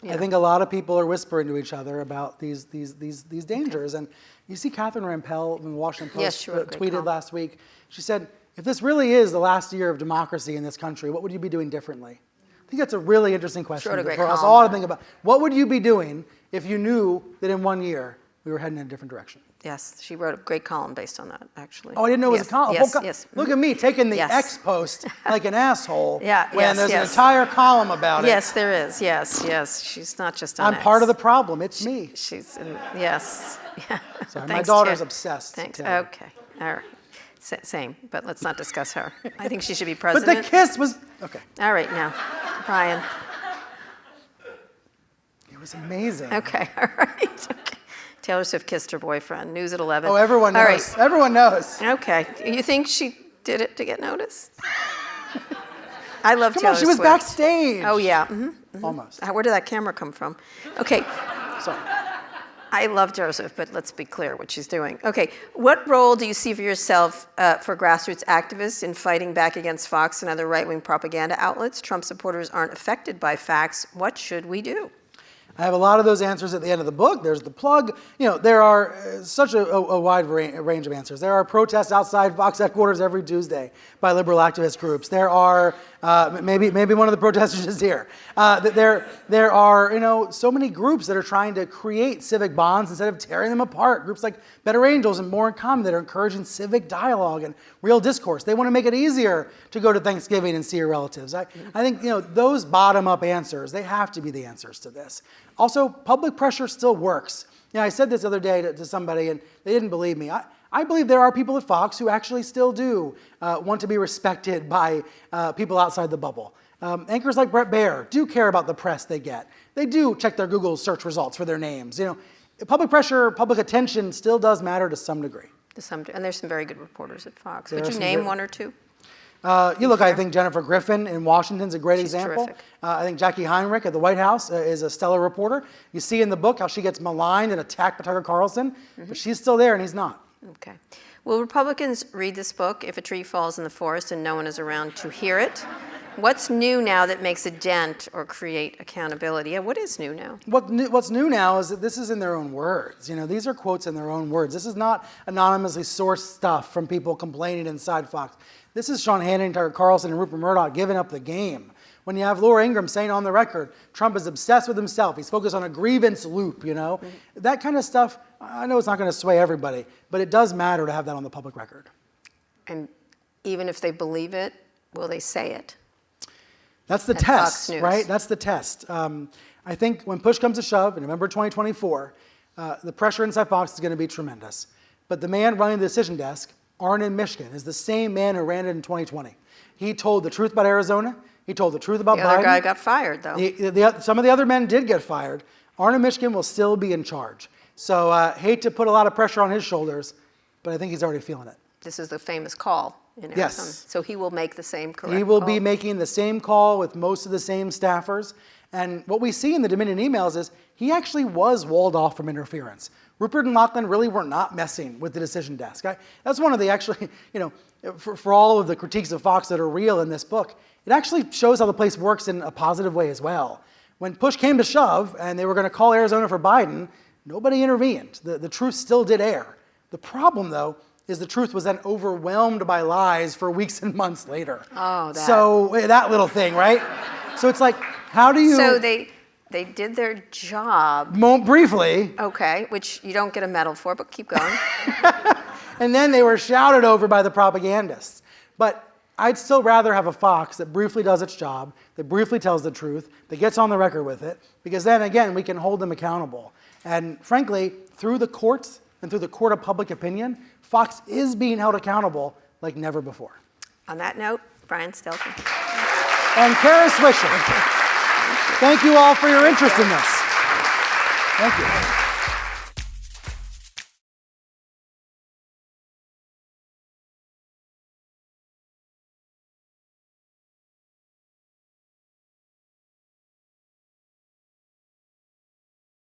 Yeah. I think a lot of people are whispering to each other about these dangers. And you see Catherine Rampell in the Washington Post tweeted last week. She said, if this really is the last year of democracy in this country, what would you be doing differently? I think that's a really interesting question for us all to think about. What would you be doing if you knew that in 1 year we were heading in a different direction? Yes, she wrote a great column based on that, actually. Oh, I didn't know it was a column. Yes. Look at me taking the X post like an asshole when there's an entire column about it. Yes, there is. Yes. She's not just on I'm X. part of the problem. It's me. Yes. Yeah. Sorry, my daughter's obsessed. Thanks. Okay. All right. Same, but let's not discuss her. I think she should be president. But the kiss was... Okay. All right, now, Brian. It was amazing. Okay, all right. Okay. Taylor Swift kissed her boyfriend. News at 11. Oh, everyone knows. All right. Everyone knows. Okay. You think she did it to get noticed? I love Come Taylor on, she was Swift. backstage. Oh, yeah. Mm-hmm. Almost. Where did that camera come from? Okay. Sorry. I love Joseph, but let's be clear what she's doing. Okay, what role do you see for yourself for grassroots activists in fighting back against Fox and other right-wing propaganda outlets? Trump supporters aren't affected by facts. What should we do? I have a lot of those answers at the end of the book. There's the plug. There are such a wide range of answers. There are protests outside Fox headquarters every Tuesday by liberal activist groups. There are, maybe one of the protesters is here. There are, so many groups that are trying to create civic bonds instead of tearing them apart. Groups like Better Angels and More in Common that are encouraging civic dialogue and real discourse. They want to make it easier to go to Thanksgiving and see your relatives. I think, those bottom-up answers, they have to be the answers to this. Also, public pressure still works. I said this the other day to somebody, and they didn't believe me. I believe there are people at Fox who actually still do want to be respected by people outside the bubble. Anchors like Bret Baier do care about the press they get. They do check their Google search results for their names. Public pressure, public attention still does matter to some degree. And there's some very good reporters at Fox. Would you name one or two? I think Jennifer Griffin in Washington's a great example. Terrific. I think Jackie Heinrich at the White House is a stellar reporter. You see in the book how she gets maligned and attacked by Tucker Carlson, but she's still there and he's not. Okay. Will Republicans read this book if a tree falls in the forest and no one is around to hear it? What's new now that makes a dent or create accountability? Yeah, what is new now? What's new now is that this is in their own words. These are quotes in their own words. This is not anonymously sourced stuff from people complaining inside Fox. This is Sean Hannity, Tucker Carlson, and Rupert Murdoch giving up the game. When you have Laura Ingraham saying on the record, Trump is obsessed with himself. He's focused on a grievance loop, Mm-hmm. That kind of stuff, I know it's not going to sway everybody, but it does matter to have that on the public record. And even if they believe it, will they say it? That's the test, right? That's the test. I think when push comes to shove in November 2024, the pressure inside Fox is going to be tremendous. But the man running the decision desk, Arnon Mishkin, is the same man who ran it in 2020. He told the truth about Arizona. He told the truth about Biden. The other guy got fired, though. Some of the other men did get fired. Arnon Mishkin will still be in charge. So hate to put a lot of pressure on his shoulders, but I think he's already feeling it. This is the famous call in Arizona. Yes. So he will make the same correct call. He will be making the same call with most of the same staffers. And what we see in the Dominion emails is he actually was walled off from interference. Rupert and Lachlan really were not messing with the decision desk. That's one of the actually, for all of the critiques of Fox that are real in this book, it actually shows how the place works in a positive way as well. When push came to shove and they were going to call Arizona for Biden, nobody intervened. The truth still did air. The problem, though, is the truth was then overwhelmed by lies for weeks and months later. Oh, that. So that little thing, right? So it's like, how do you... So they did their job. Briefly. Okay, which you don't get a medal for, but keep going. And then they were shouted over by the propagandists. But I'd still rather have a Fox that briefly does its job, that briefly tells the truth, that gets on the record with it, because then, again, we can hold them accountable. And frankly, through the courts and through the court of public opinion, Fox is being held accountable like never before. On that note, Brian Stelter. And Kara Swisher. Thank you all for your interest in this. Thank you.